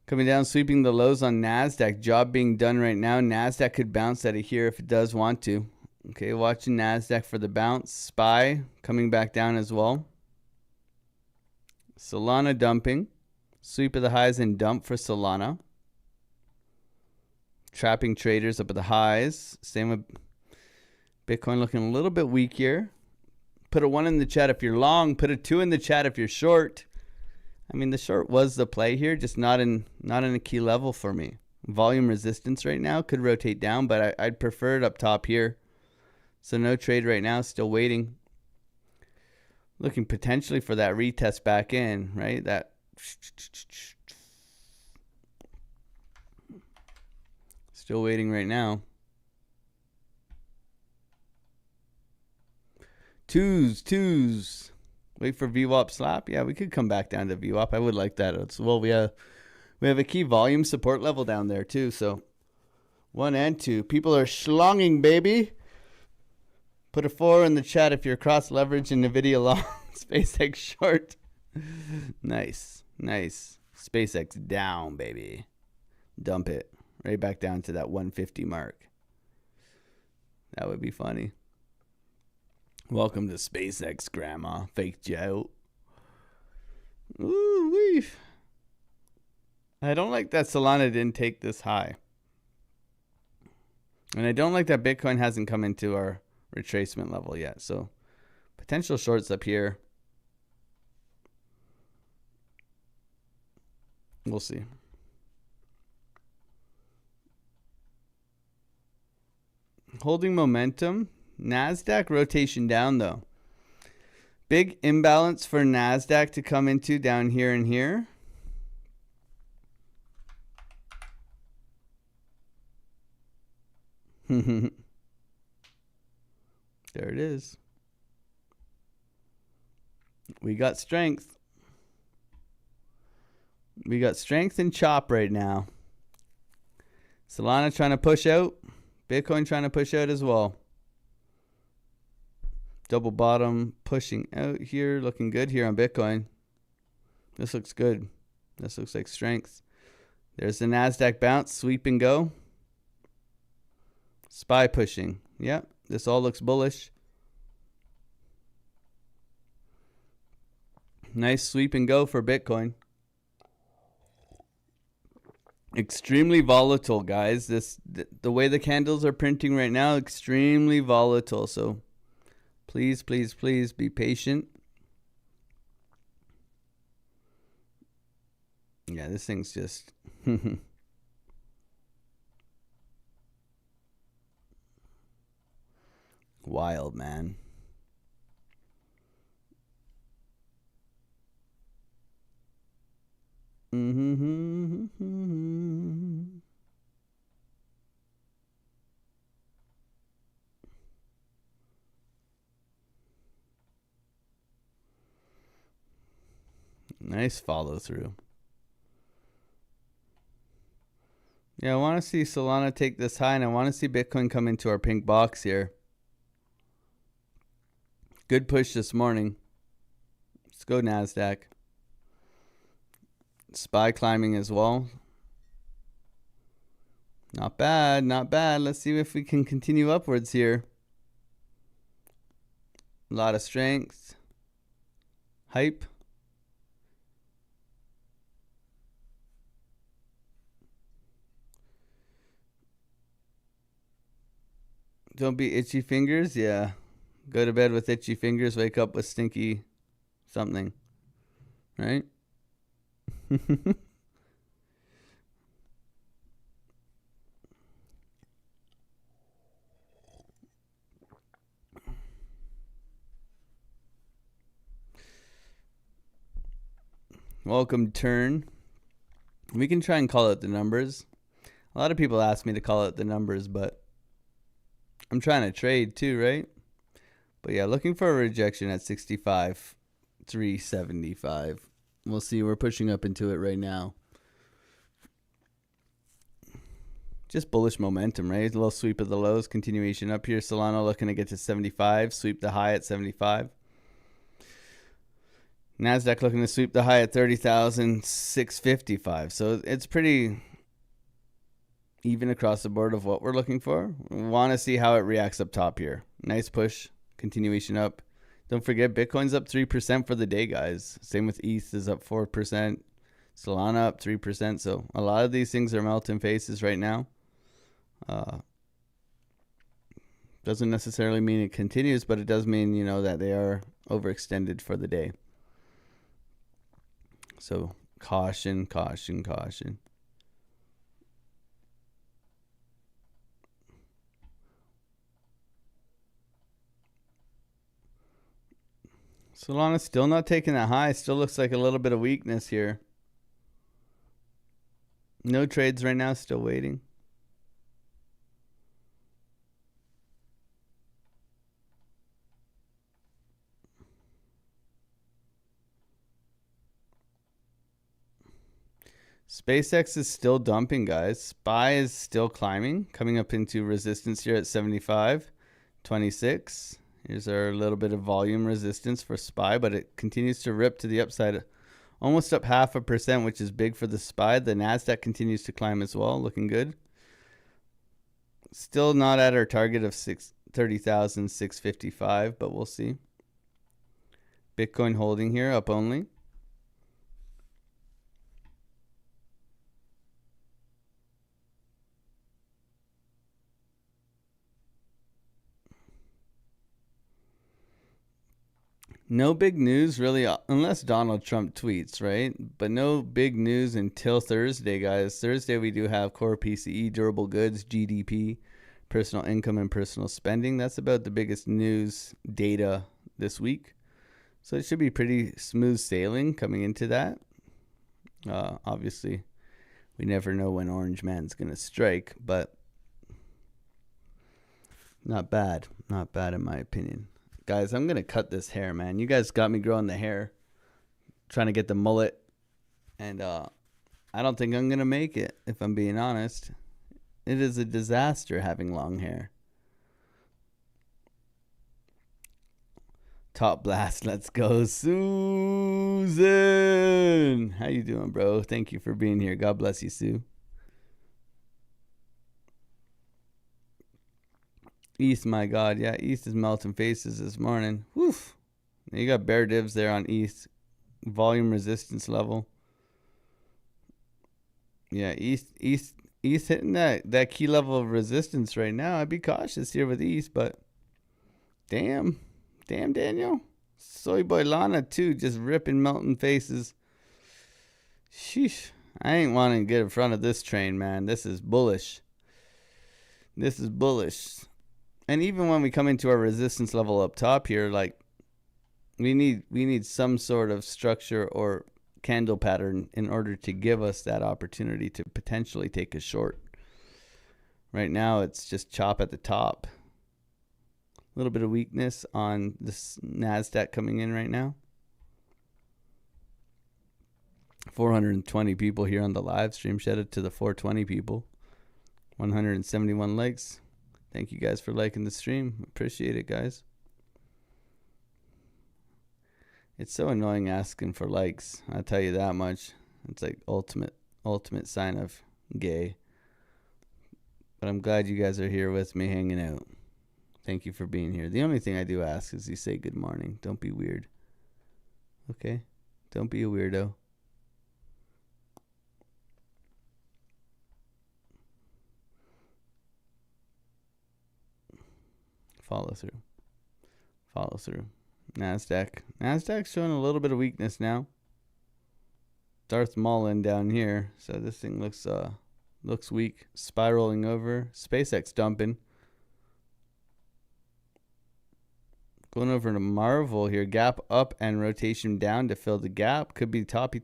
S2: Coming down, sweeping the lows on NASDAQ. Job being done right now. NASDAQ could bounce out of here if it does want to. Okay, watching NASDAQ for the bounce. SPY coming back down as well. Solana dumping. Sweep of the highs and dump for Solana. Trapping traders up at the highs. Same with Bitcoin looking a little bit weak here. Put a 1 in the chat if you're long. Put a 2 in the chat if you're short. I mean, the short was the play here, just not in a key level for me. Volume resistance right now could rotate down, but I'd prefer it up top here. So no trade right now, still waiting. Looking potentially for that retest back in, right? That still waiting right now. Twos. Wait for VWAP slap. Yeah, we could come back down to VWAP. I would like that as well. We have a key volume support level down there too. So 1 and 2. People are schlonging, baby. Put a 4 in the chat if you're cross leverage in NVIDIA long. SpaceX short. Nice. SpaceX down, baby. Dump it right back down to that 150 mark. That would be funny. Welcome to SpaceX, Grandma. Fake Joe. Ooh-wee. I don't like that Solana didn't take this high. And I don't like that Bitcoin hasn't come into our retracement level yet. So, potential shorts up here. We'll see. Holding momentum. NASDAQ rotation down, though. Big imbalance for NASDAQ to come into down here and here. There it is. We got strength. We got strength and chop right now. Solana trying to push out. Bitcoin trying to push out as well. Double bottom pushing out here. Looking good here on Bitcoin. This looks good. This looks like strength. There's the NASDAQ bounce. Sweep and go. SPY pushing. Yep. This all looks bullish. Nice sweep and go for Bitcoin. Extremely volatile, guys. The way the candles are printing right now, extremely volatile. So please, please, please be patient. Yeah, this thing's just wild, man. Nice follow through. Yeah, I want to see Solana take this high, and I want to see Bitcoin come into our pink box here. Good push this morning. Let's go NASDAQ. SPY climbing as well. Not bad, not bad. Let's see if we can continue upwards here. A lot of strength. Hype. Don't be itchy fingers. Yeah. Go to bed with itchy fingers. Wake up with stinky something. Right? Welcome turn. We can try and call out the numbers. A lot of people ask me to call out the numbers, but I'm trying to trade too, right? But yeah, looking for a rejection at 65,375. We'll see. We're pushing up into it right now. Just bullish momentum, right? A little sweep of the lows, continuation up here. Solana looking to get to 75. Sweep the high at 75. NASDAQ looking to sweep the high at 30,655. So it's pretty even across the board of what we're looking for. We want to see how it reacts up top here. Nice push, continuation up. Don't forget, Bitcoin's up 3% for the day, guys. Same with ETH is up 4%. Solana up 3%. So a lot of these things are melting faces right now. Doesn't necessarily mean it continues, but it does mean, you know, that they are overextended for the day. So caution, caution, caution. Solana's still not taking that high. Still looks like a little bit of weakness here. No trades right now, still waiting. SpaceX is still dumping, guys. SPY is still climbing, coming up into resistance here at 75.26. Here's our little bit of volume resistance for SPY, but it continues to rip to the upside, almost up 0.5%, which is big for the SPY. The NASDAQ continues to climb as well, looking good. Still not at our target of 30,655, but we'll see. Bitcoin holding here, up only. No big news really, unless Donald Trump tweets, right? But no big news until Thursday, guys. Thursday we do have core PCE, durable goods, GDP, personal income, and personal spending. That's about the biggest news data this week. So it should be pretty smooth sailing coming into that. Obviously, we never know when Orange Man's going to strike, but not bad. Not bad in my opinion. Guys, I'm going to cut this hair, man. You guys got me growing the hair, trying to get the mullet. And I don't think I'm going to make it, if I'm being honest. It is a disaster having long hair. Top blast, let's go. Susan! How you doing, bro? Thank you for being here. God bless you, Sue. ETH, my God. Yeah, ETH is melting faces this morning. Woof. You got bear divs there on ETH. Volume resistance level. Yeah, ETH hitting that key level of resistance right now. I'd be cautious here with ETH, but damn, Daniel. Soy Boy Lana, too, just ripping melting faces. Sheesh. I ain't wanting to get in front of this train, man. This is bullish. This is bullish. And even when we come into our resistance level up top here, like we need some sort of structure or candle pattern in order to give us that opportunity to potentially take a short. Right now, it's just chop at the top. A little bit of weakness on this NASDAQ coming in right now. 420 people here on the live stream. Shout out to the 420 people. 171 likes. Thank you guys for liking the stream. Appreciate it, guys. It's so annoying asking for likes. I'll tell you that much. It's like ultimate sign of gay. But I'm glad you guys are here with me hanging out. Thank you for being here. The only thing I do ask is you say good morning. Don't be weird. Okay? Don't be a weirdo. Follow through. NASDAQ's showing a little bit of weakness now. Darth Mullen down here. So this thing looks weak. Spiraling over. SpaceX dumping. Going over to Marvel here. Gap up and rotation down to fill the gap. Could be toppy.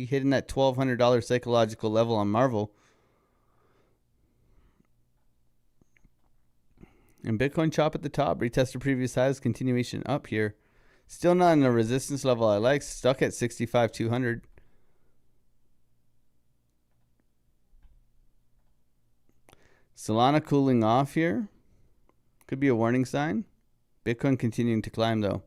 S2: Hitting that $1,200 psychological level on Marvel. And Bitcoin chop at the top. Retested previous highs. Continuation up here. Still not in a resistance level I like. Stuck at 65,200. Solana cooling off here. Could be a warning sign. Bitcoin continuing to climb though.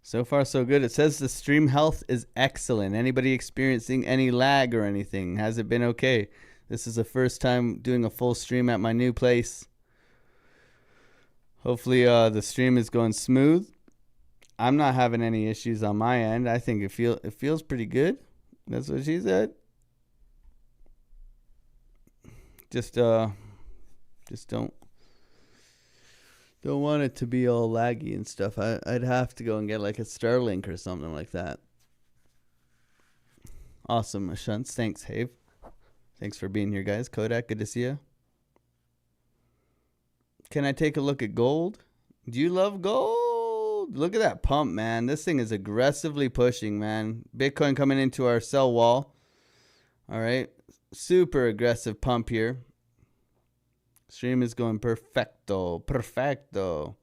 S2: So far, so good. It says the stream health is excellent. Anybody experiencing any lag or anything? Has it been okay? This is the first time doing a full stream at my new place. Hopefully, the stream is going smooth. I'm not having any issues on my end. I think it feels pretty good. That's what she said. Just don't want it to be all laggy and stuff. I'd have to go and get like a Starlink or something like that. Awesome, Ashunts. Thanks, Have. Thanks for being here, guys. Kodak, good to see you. Can I take a look at gold? Do you love gold? Look at that pump, man. This thing is aggressively pushing, man. Bitcoin coming into our sell wall. All right. Super aggressive pump here. Stream is going perfecto. Perfecto.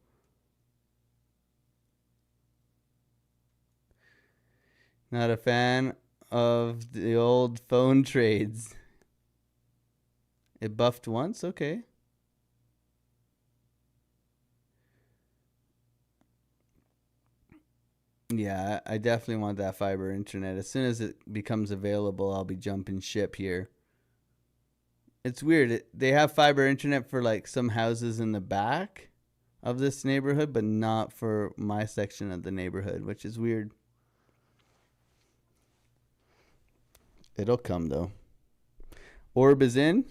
S2: Not a fan of the old phone trades. It buffed once? Okay. Yeah, I definitely want that fiber internet. As soon as it becomes available, I'll be jumping ship here. It's weird. They have fiber internet for like some houses in the back of this neighborhood, but not for my section of the neighborhood, which is weird. It'll come though. Orb is in.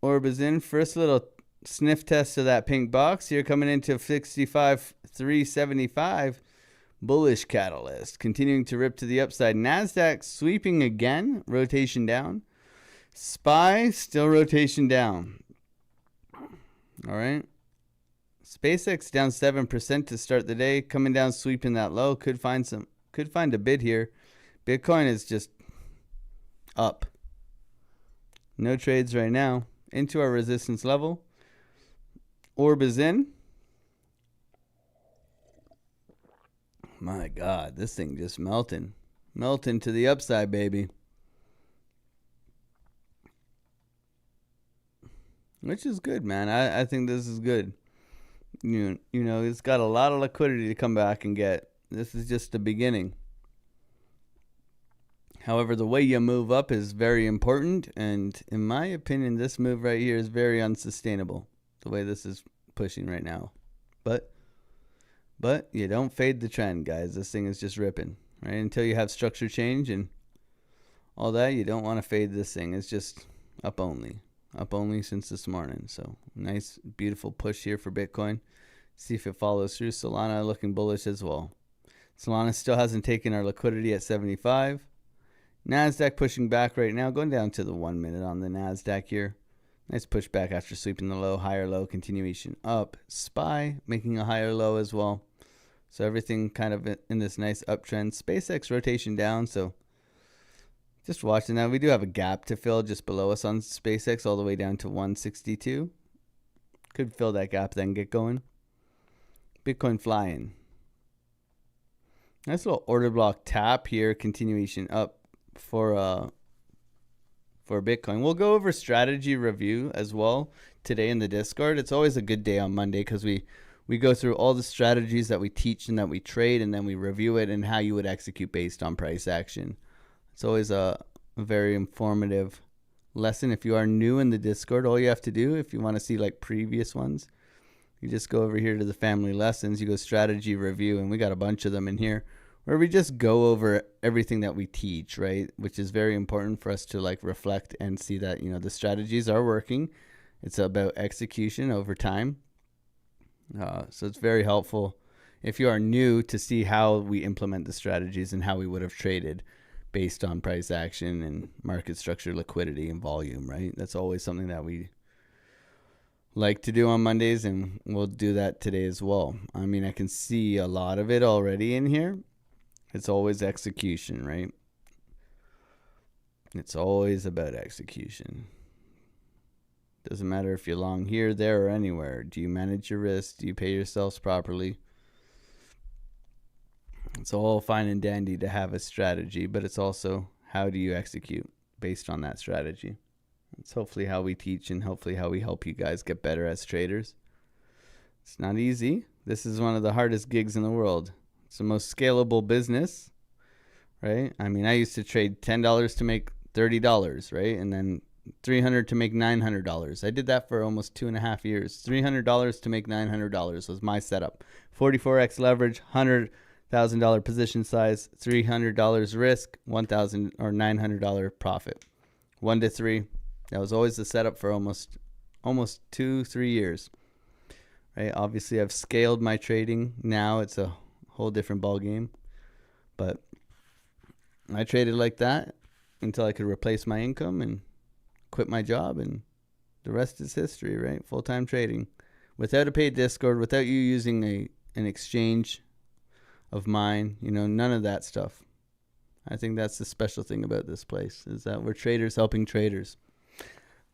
S2: Orb is in. First little sniff test of that pink box here, coming into 65,375. Bullish catalyst continuing to rip to the upside. Nasdaq sweeping again, rotation down. SPY still rotation down. All right. SpaceX down 7% to start the day, coming down, sweeping that low. Could find a bid here. Bitcoin is just up. No trades right now. Into our resistance level. Orb is in. My God, this thing just melting. Melting to the upside, baby. Which is good, man. I think this is good. You know, it's got a lot of liquidity to come back and get. This is just the beginning. However, the way you move up is very important. And in my opinion, this move right here is very unsustainable. The way this is pushing right now. But you don't fade the trend, guys. This thing is just ripping, right? Until you have structure change and all that, you don't want to fade this thing. It's just up only. Up only since this morning. So nice, beautiful push here for Bitcoin. See if it follows through. Solana looking bullish as well. Solana still hasn't taken our liquidity at 75. Nasdaq pushing back right now. Going down to the 1 minute on the Nasdaq here. Nice pushback after sweeping the low, higher low, continuation up. SPY making a higher low as well. So everything kind of in this nice uptrend. SpaceX rotation down, so just watching that. We do have a gap to fill just below us on SpaceX all the way down to 162. Could fill that gap then get going. Bitcoin flying. Nice little order block tap here, continuation up for Bitcoin. We'll go over strategy review as well today in the Discord. It's always a good day on Monday because we go through all the strategies that we teach and that we trade, and then we review it and how you would execute based on price action. It's always a very informative lesson. If you are new in the Discord, all you have to do, if you want to see like previous ones, you just go over here to the family lessons. You go strategy review, and we got a bunch of them in here where we just go over everything that we teach, right? Which is very important for us to like reflect and see that, you know, the strategies are working. It's about execution over time. So it's very helpful if you are new to see how we implement the strategies and how we would have traded based on price action and market structure, liquidity, and volume, right? That's always something that we like to do on Mondays, and we'll do that today as well. I mean, I can see a lot of it already in here. It's always execution, right? It's always about execution. Doesn't matter if you're long here, there, or anywhere. Do you manage your risk? Do you pay yourselves properly? It's all fine and dandy to have a strategy, but it's also how do you execute based on that strategy. It's hopefully how we teach and hopefully how we help you guys get better as traders. It's not easy. This is one of the hardest gigs in the world. It's the most scalable business, right? I mean, I used to trade $10 to make $30, right? And then $300 to make $900. I did that for almost 2.5 years. $300 to make $900 was my setup. 44x leverage, $100,000 position size, $300 risk, $1,000 or $900 profit. 1 to 3. That was always the setup for almost 2-3 years. Right? Obviously, I've scaled my trading. Now it's a whole different ball game. But I traded like that until I could replace my income and quit my job, and the rest is history, right? Full-time trading without a paid Discord, without you using an exchange of mine, none of that stuff. I think that's the special thing about this place, is that we're traders helping traders.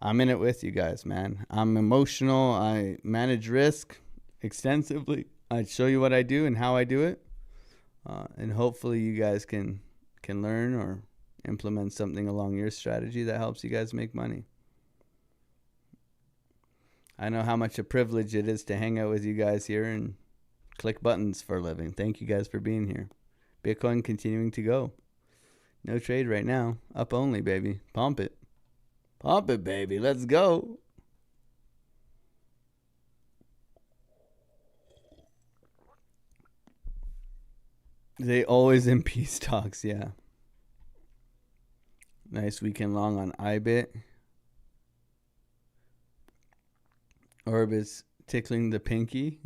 S2: I'm in it with you guys, man. I'm emotional. I manage risk extensively. I show you what I do and how I do it, and hopefully you guys can learn or implement something along your strategy that helps you guys make money. I know how much a privilege it is to hang out with you guys here and click buttons for a living. Thank you guys for being here. Bitcoin continuing to go. No trade right now. Up only, baby. Pump it. Pump it, baby. Let's go. They always in peace talks, yeah. Nice weekend long on iBit. Orbis tickling the pinky.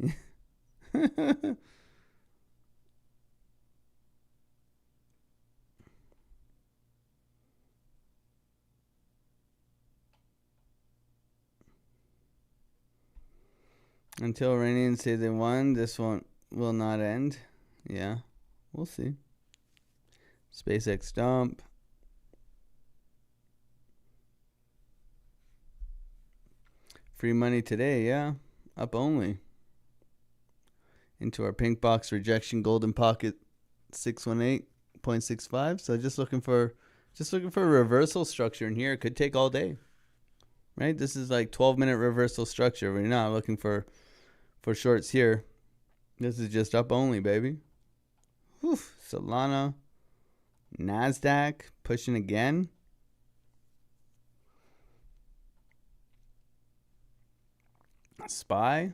S2: Until Iranians say they won, this one will not end. Yeah, we'll see. SpaceX dump. Free money today, yeah. Up only. Into our pink box rejection golden pocket 618.65. So just looking for a reversal structure in here. It could take all day. Right? This is like 12-minute reversal structure. We're not looking for shorts here. This is just up only, baby. Whew. Solana. NASDAQ pushing again. SPY.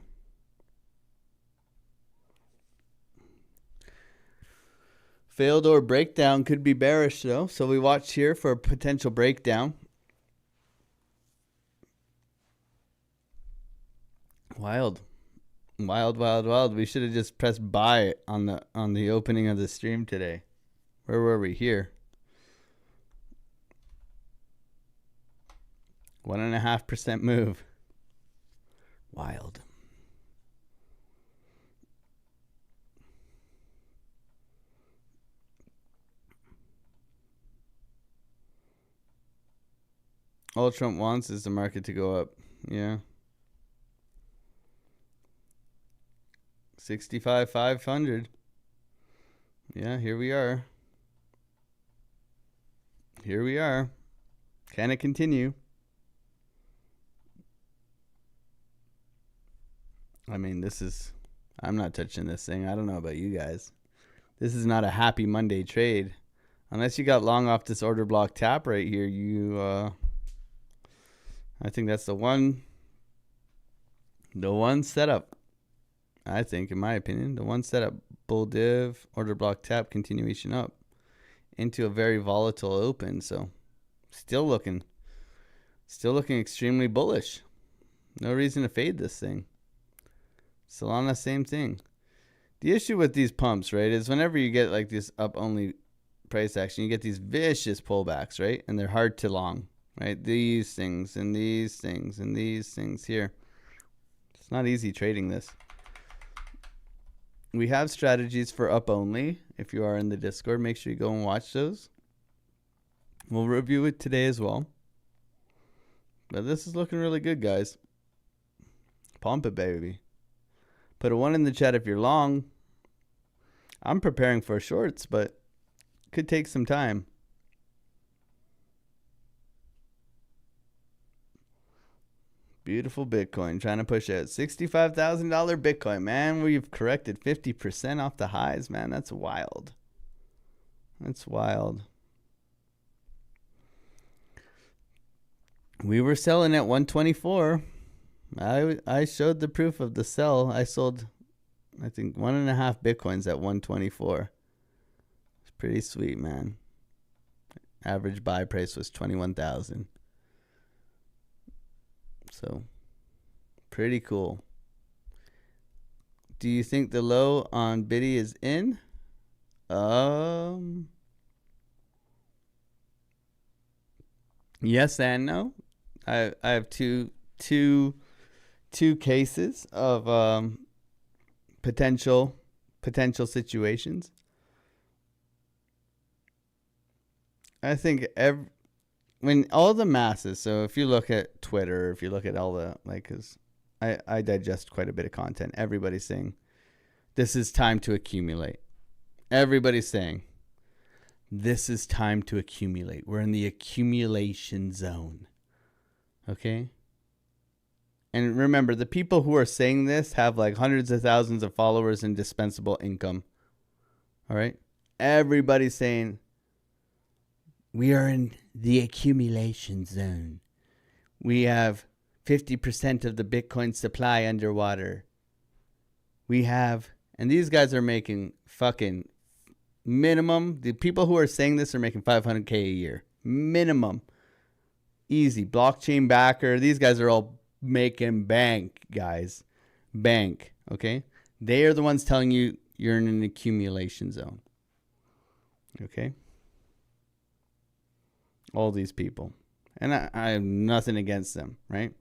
S2: Failed or breakdown could be bearish though. So we watch here for a potential breakdown. Wild. We should have just pressed buy on the opening of the stream today. Where were we? Here. 1.5% move. Wild. All Trump wants is the market to go up. Yeah. 65,500. Yeah, here we are. Can it continue? I mean, I'm not touching this thing. I don't know about you guys. This is not a happy Monday trade. Unless you got long off this order block tap right here, I think that's the one setup. I think, in my opinion, the one setup, bull div, order block tap, continuation up into a very volatile open. So still looking extremely bullish. No reason to fade this thing. Solana, same thing. The issue with these pumps, right, is whenever you get like this up only price action, you get these vicious pullbacks, right? And they're hard to long, right? These things and these things and these things here. It's not easy trading this. We have strategies for up only. If you are in the Discord, make sure you go and watch those. We'll review it today as well. But this is looking really good, guys. Pump it, baby. Put a 1 in the chat if you're long. I'm preparing for shorts, but could take some time. Beautiful Bitcoin. Trying to push out $65,000 Bitcoin, man. We've corrected 50% off the highs, man. That's wild. That's wild. We were selling at 124. I showed the proof of the sell. I sold, I think, 1.5 Bitcoins at 124. It's pretty sweet, man. Average buy price was 21,000. So, pretty cool. Do you think the low on Biddy is in? Yes and no. I have two cases of potential situations. I think when all the masses, so if you look at Twitter, if you look at all the, like, cause I digest quite a bit of content. Everybody's saying this is time to accumulate. Everybody's saying this is time to accumulate. We're in the accumulation zone. Okay? And remember, the people who are saying this have like hundreds of thousands of followers and dispensable income. All right? Everybody's saying we are in the accumulation zone. We have 50% of the Bitcoin supply underwater. We have, and these guys are making fucking minimum. The people who are saying this are making $500K a year. Minimum. Easy. Blockchain backer. These guys are all making bank, guys. Bank. Okay? They are the ones telling you you're in an accumulation zone. Okay? All these people. And I have nothing against them, right?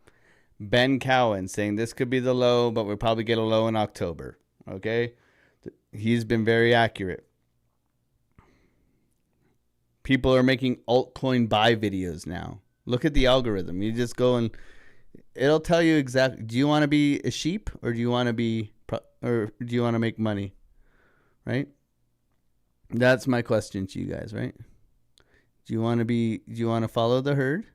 S2: Ben Cowan saying this could be the low, but we'll probably get a low in October. Okay? He's been very accurate. People are making altcoin buy videos now. Look at the algorithm. You just go and it'll tell you exactly. Do you want to be a sheep or do you want to make money? Right? That's my question to you guys, right? Do you want to follow the herd?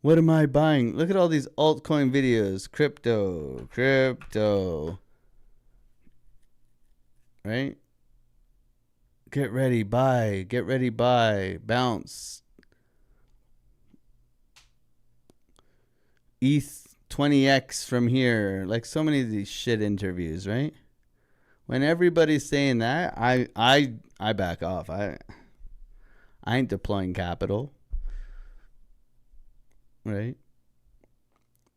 S2: What am I buying? Look at all these altcoin videos. Crypto. Right? Get ready, buy, bounce. ETH 20x from here. Like so many of these shit interviews, right? When everybody's saying that, I back off. I ain't deploying capital. Right?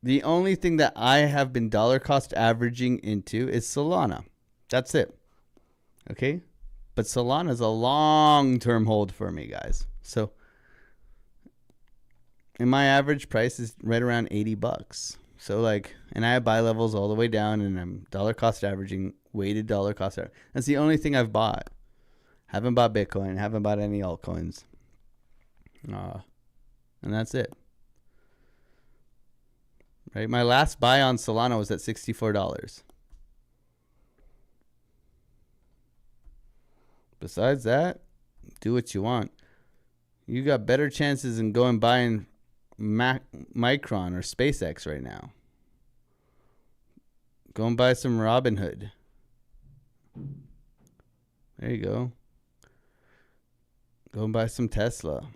S2: The only thing that I have been dollar cost averaging into is Solana. That's it. Okay? But Solana is a long-term hold for me, guys. So, and my average price is right around $80. So, like, and I have buy levels all the way down, and I'm dollar cost averaging, weighted dollar cost averaging. That's the only thing I've bought. Haven't bought Bitcoin. Haven't bought any altcoins. And that's it. Right? My last buy on Solana was at $64. Besides that, do what you want. You got better chances in going buying Micron or SpaceX right now. Go and buy some Robinhood. There you go. Go and buy some Tesla.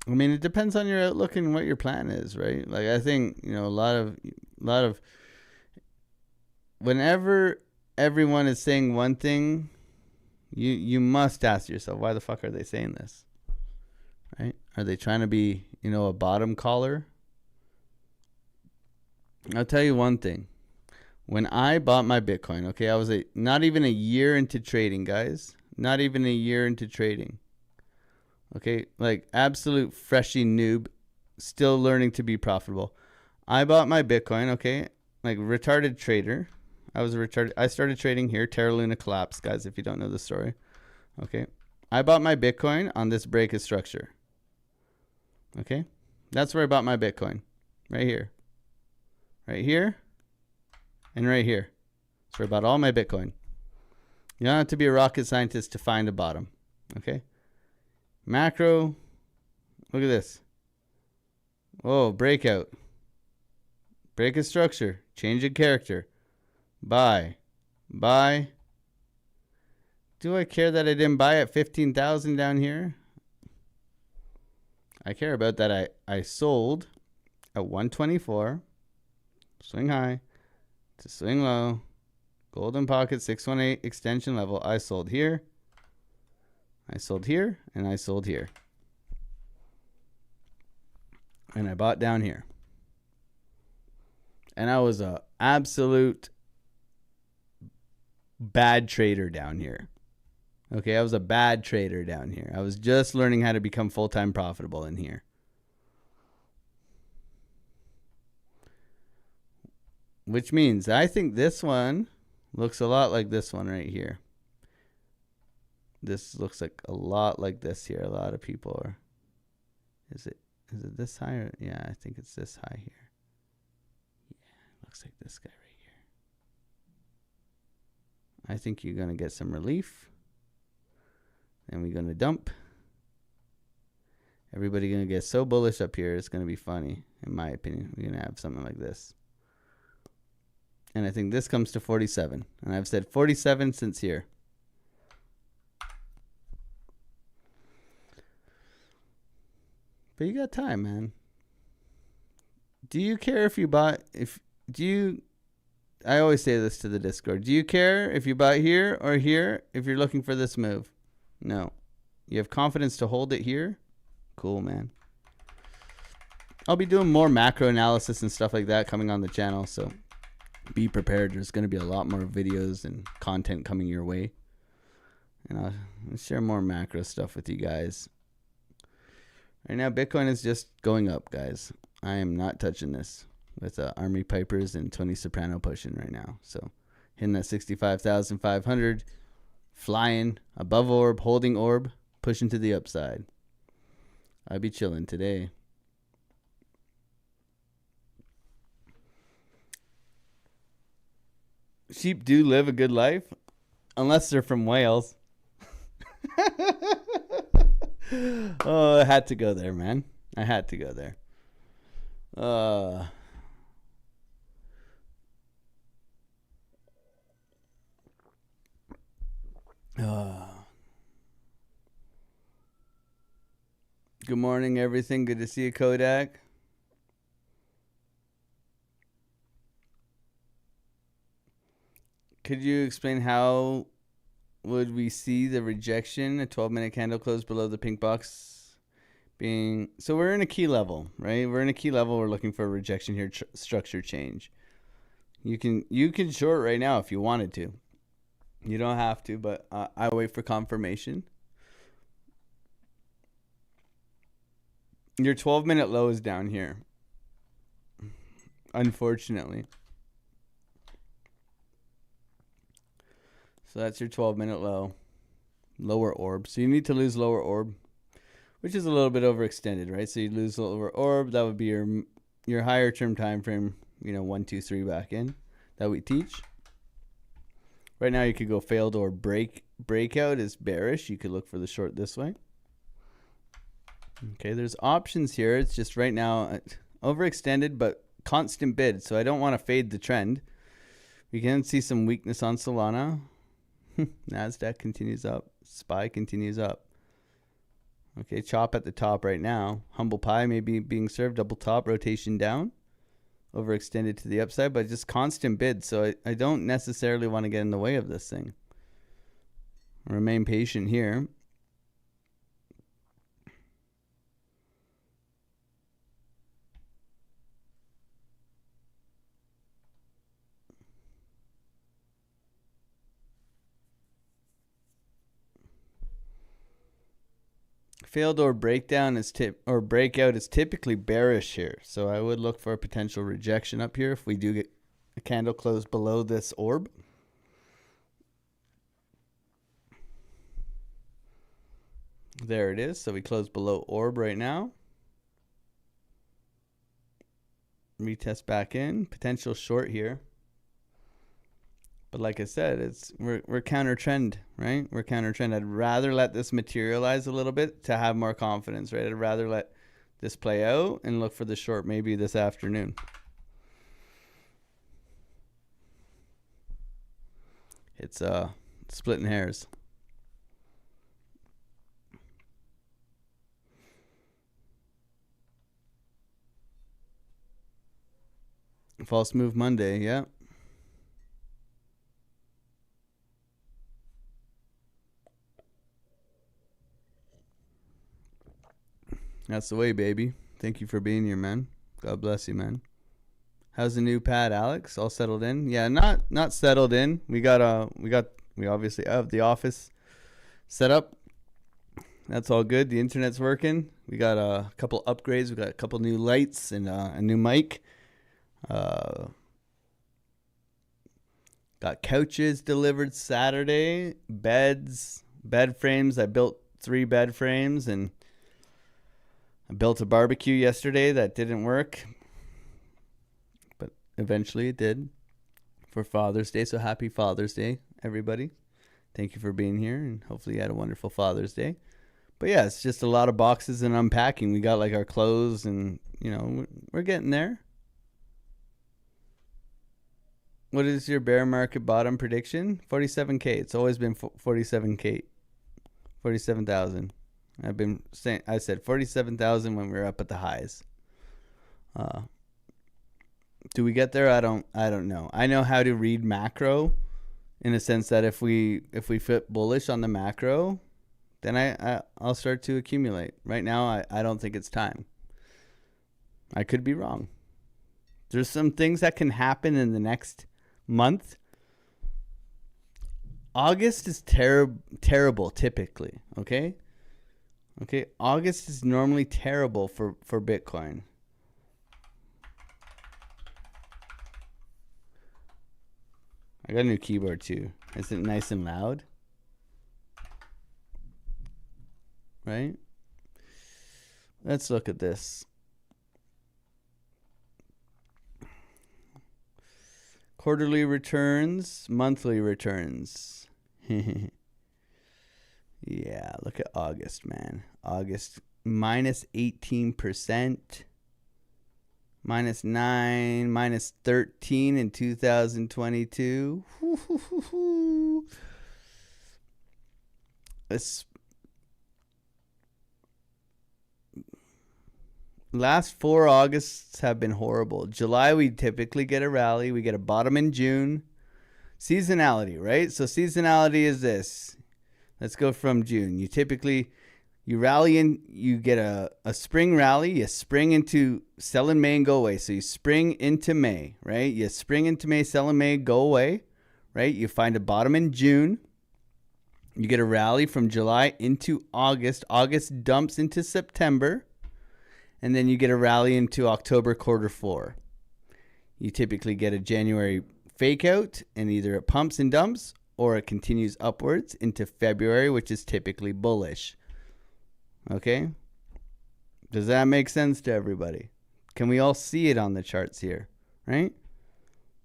S2: I mean, it depends on your outlook and what your plan is, right? Like, I think, you know, a lot of whenever everyone is saying one thing, you must ask yourself, why the fuck are they saying this? Right? Are they trying to be, you know, a bottom caller? I'll tell you one thing. When I bought my Bitcoin, okay, I was not even a year into trading, guys. Not even a year into trading. Okay, like absolute freshie noob, still learning to be profitable. I bought my Bitcoin, okay, like retarded trader. I started trading here. Terra Luna collapsed, guys, if you don't know the story. Okay. I bought my Bitcoin on this break of structure. Okay. That's where I bought my Bitcoin. Right here. Right here. And right here. That's where I bought all my Bitcoin. You don't have to be a rocket scientist to find a bottom. Okay. Macro. Look at this. Oh, breakout. Break a structure. Change a character. Buy. Buy. Do I care that I didn't buy at 15,000 down here? I care about that I sold at 124. Swing high to swing low. Golden pocket 618 extension level. I sold here. I sold here. And I sold here. And I bought down here. And I was a absolute bad trader down here. Okay, I was a bad trader down here. I was just learning how to become full-time profitable in here. Which means I think this one looks a lot like this one right here. This looks like a lot like this here. A lot of people are. Is it this high? Or, yeah, I think it's this high here. Yeah, looks like this guy right here. I think you're going to get some relief. Then we're going to dump. Everybody going to get so bullish up here. It's going to be funny, in my opinion. We're going to have something like this. And I think this comes to 47. And I've said 47 since here. But you got time, man. Do you care if you bought... I always say this to the Discord. Do you care if you bought here or here if you're looking for this move? No. You have confidence to hold it here? Cool, man. I'll be doing more macro analysis and stuff like that coming on the channel, so be prepared. There's going to be a lot more videos and content coming your way. And I'll share more macro stuff with you guys. Right now, Bitcoin is just going up, guys. I am not touching this with Army Pipers and Tony Soprano pushing right now. So hitting that 65,500, flying above orb, holding orb, pushing to the upside. I'd be chilling today. Sheep do live a good life, unless they're from Wales. Oh, I had to go there, man. I had to go there. Good morning, everything. Good to see you, Kodak. Could you explain how would we see the rejection? A 12-minute candle close below the pink box being... So we're in a key level, right? We're in a key level. We're looking for a rejection here, structure change. You can short right now if you wanted to. You don't have to, but I wait for confirmation. Your 12-minute low is down here, unfortunately. So that's your 12-minute low, lower orb. So you need to lose lower orb, which is a little bit overextended, right? So you lose lower orb. That would be your higher term time frame, 1, 2, 3 back in that we teach. Right now you could go failed or breakout is bearish. You could look for the short this way. Okay, there's options here. It's just right now overextended but constant bid. So I don't want to fade the trend. We can see some weakness on Solana. NASDAQ continues up. SPY continues up. Okay, chop at the top right now. Humble pie maybe being served. Double top, rotation down. Overextended to the upside, but just constant bid. So I don't necessarily want to get in the way of this thing. Remain patient here. Failed or breakdown is breakout is typically bearish here. So I would look for a potential rejection up here if we do get a candle close below this orb. There it is. So we close below orb right now. Retest back in. Potential short here. But like I said, we're counter trend, right? We're counter trend. I'd rather let this materialize a little bit to have more confidence, right? I'd rather let this play out and look for the short maybe this afternoon. It's splitting hairs. False move Monday, yeah. That's the way, baby. Thank you for being here, man. God bless you, man. How's the new pad, Alex? All settled in? Yeah, not settled in. We obviously have the office set up. That's all good. The internet's working. We got a couple upgrades. We got a couple new lights and a new mic. Got couches delivered Saturday. Bed frames. I built 3 bed frames, and I built a barbecue yesterday that didn't work, but eventually it did for Father's Day. So happy Father's Day, everybody. Thank you for being here, and hopefully you had a wonderful Father's Day. But yeah, it's just a lot of boxes and unpacking. We got like our clothes, and we're getting there. What is your bear market bottom prediction? 47K. It's always been 47K. 47,000. I said 47,000 when we were up at the highs. Do we get there? I don't know. I know how to read macro in a sense that if we fit bullish on the macro, then I'll start to accumulate. Right now, I don't think it's time. I could be wrong. There's some things that can happen in the next month. August is terrible typically, okay? Okay, August is normally terrible for Bitcoin. I got a new keyboard too. Is it nice and loud? Right? Let's look at this. Quarterly returns, monthly returns. Yeah, look at August, man. August minus 18%, minus 9, minus 13 in 2022. This last 4 Augusts have been horrible. July, we typically get a rally. We get a bottom in June. Seasonality, right? So seasonality is this. Let's go from June. You rally in, you get a spring rally. You spring into sell in May and go away. So you spring into May, right? You spring into May, sell in May, go away, right? You find a bottom in June. You get a rally from July into August. August dumps into September. And then you get a rally into October quarter 4. You typically get a January fake out, and either it pumps and dumps or it continues upwards into February, which is typically bullish. Okay? Does that make sense to everybody? Can we all see it on the charts here? Right?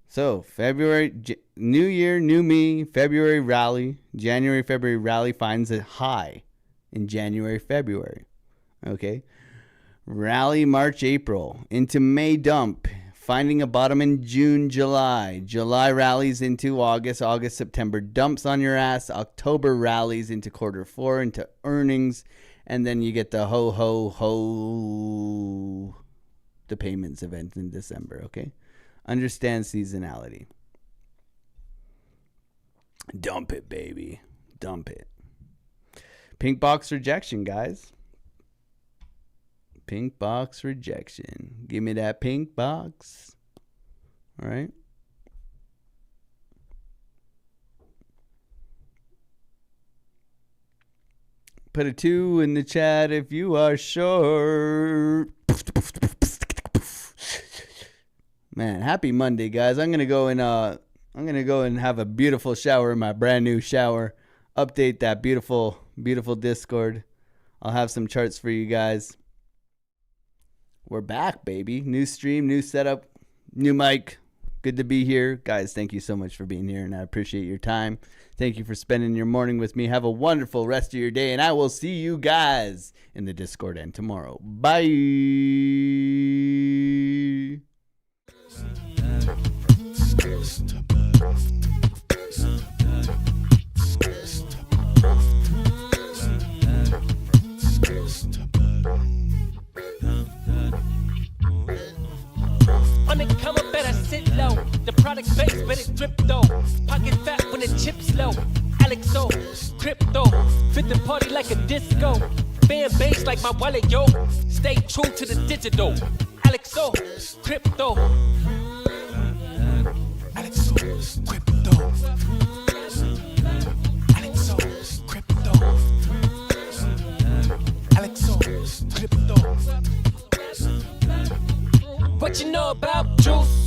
S2: So, February, new year, new me, February rally, January, February rally finds a high in January, February. Okay? Rally March, April, into May dump, finding a bottom in June, July. July rallies into August, August, September dumps on your ass. October rallies into quarter 4, into earnings, and then you get the the payments event in December, okay? Understand seasonality. Dump it, baby. Dump it. Pink box rejection, guys. Pink box rejection. Give me that pink box. All right. Put a 2 in the chat if you are short. Man, happy Monday, guys. I'm gonna go and have a beautiful shower in my brand new shower. Update that beautiful Discord. I'll have some charts for you guys. We're back, baby. New stream, new setup, new mic, Good to be here. Guys, thank you so much for being here, and I appreciate your time. Thank you for spending your morning with me. Have a wonderful rest of your day, and I will see you guys in the Discord and tomorrow. Bye.
S1: On the come up, better sit low. The product base, better drip though. Pocket fat when the chips low. AlexOCrypto, fit the party like a disco. Fan base like my wallet, yo. Stay true to the digital. AlexOCrypto. AlexOCrypto. AlexOCrypto. AlexOCrypto. What you know about juice?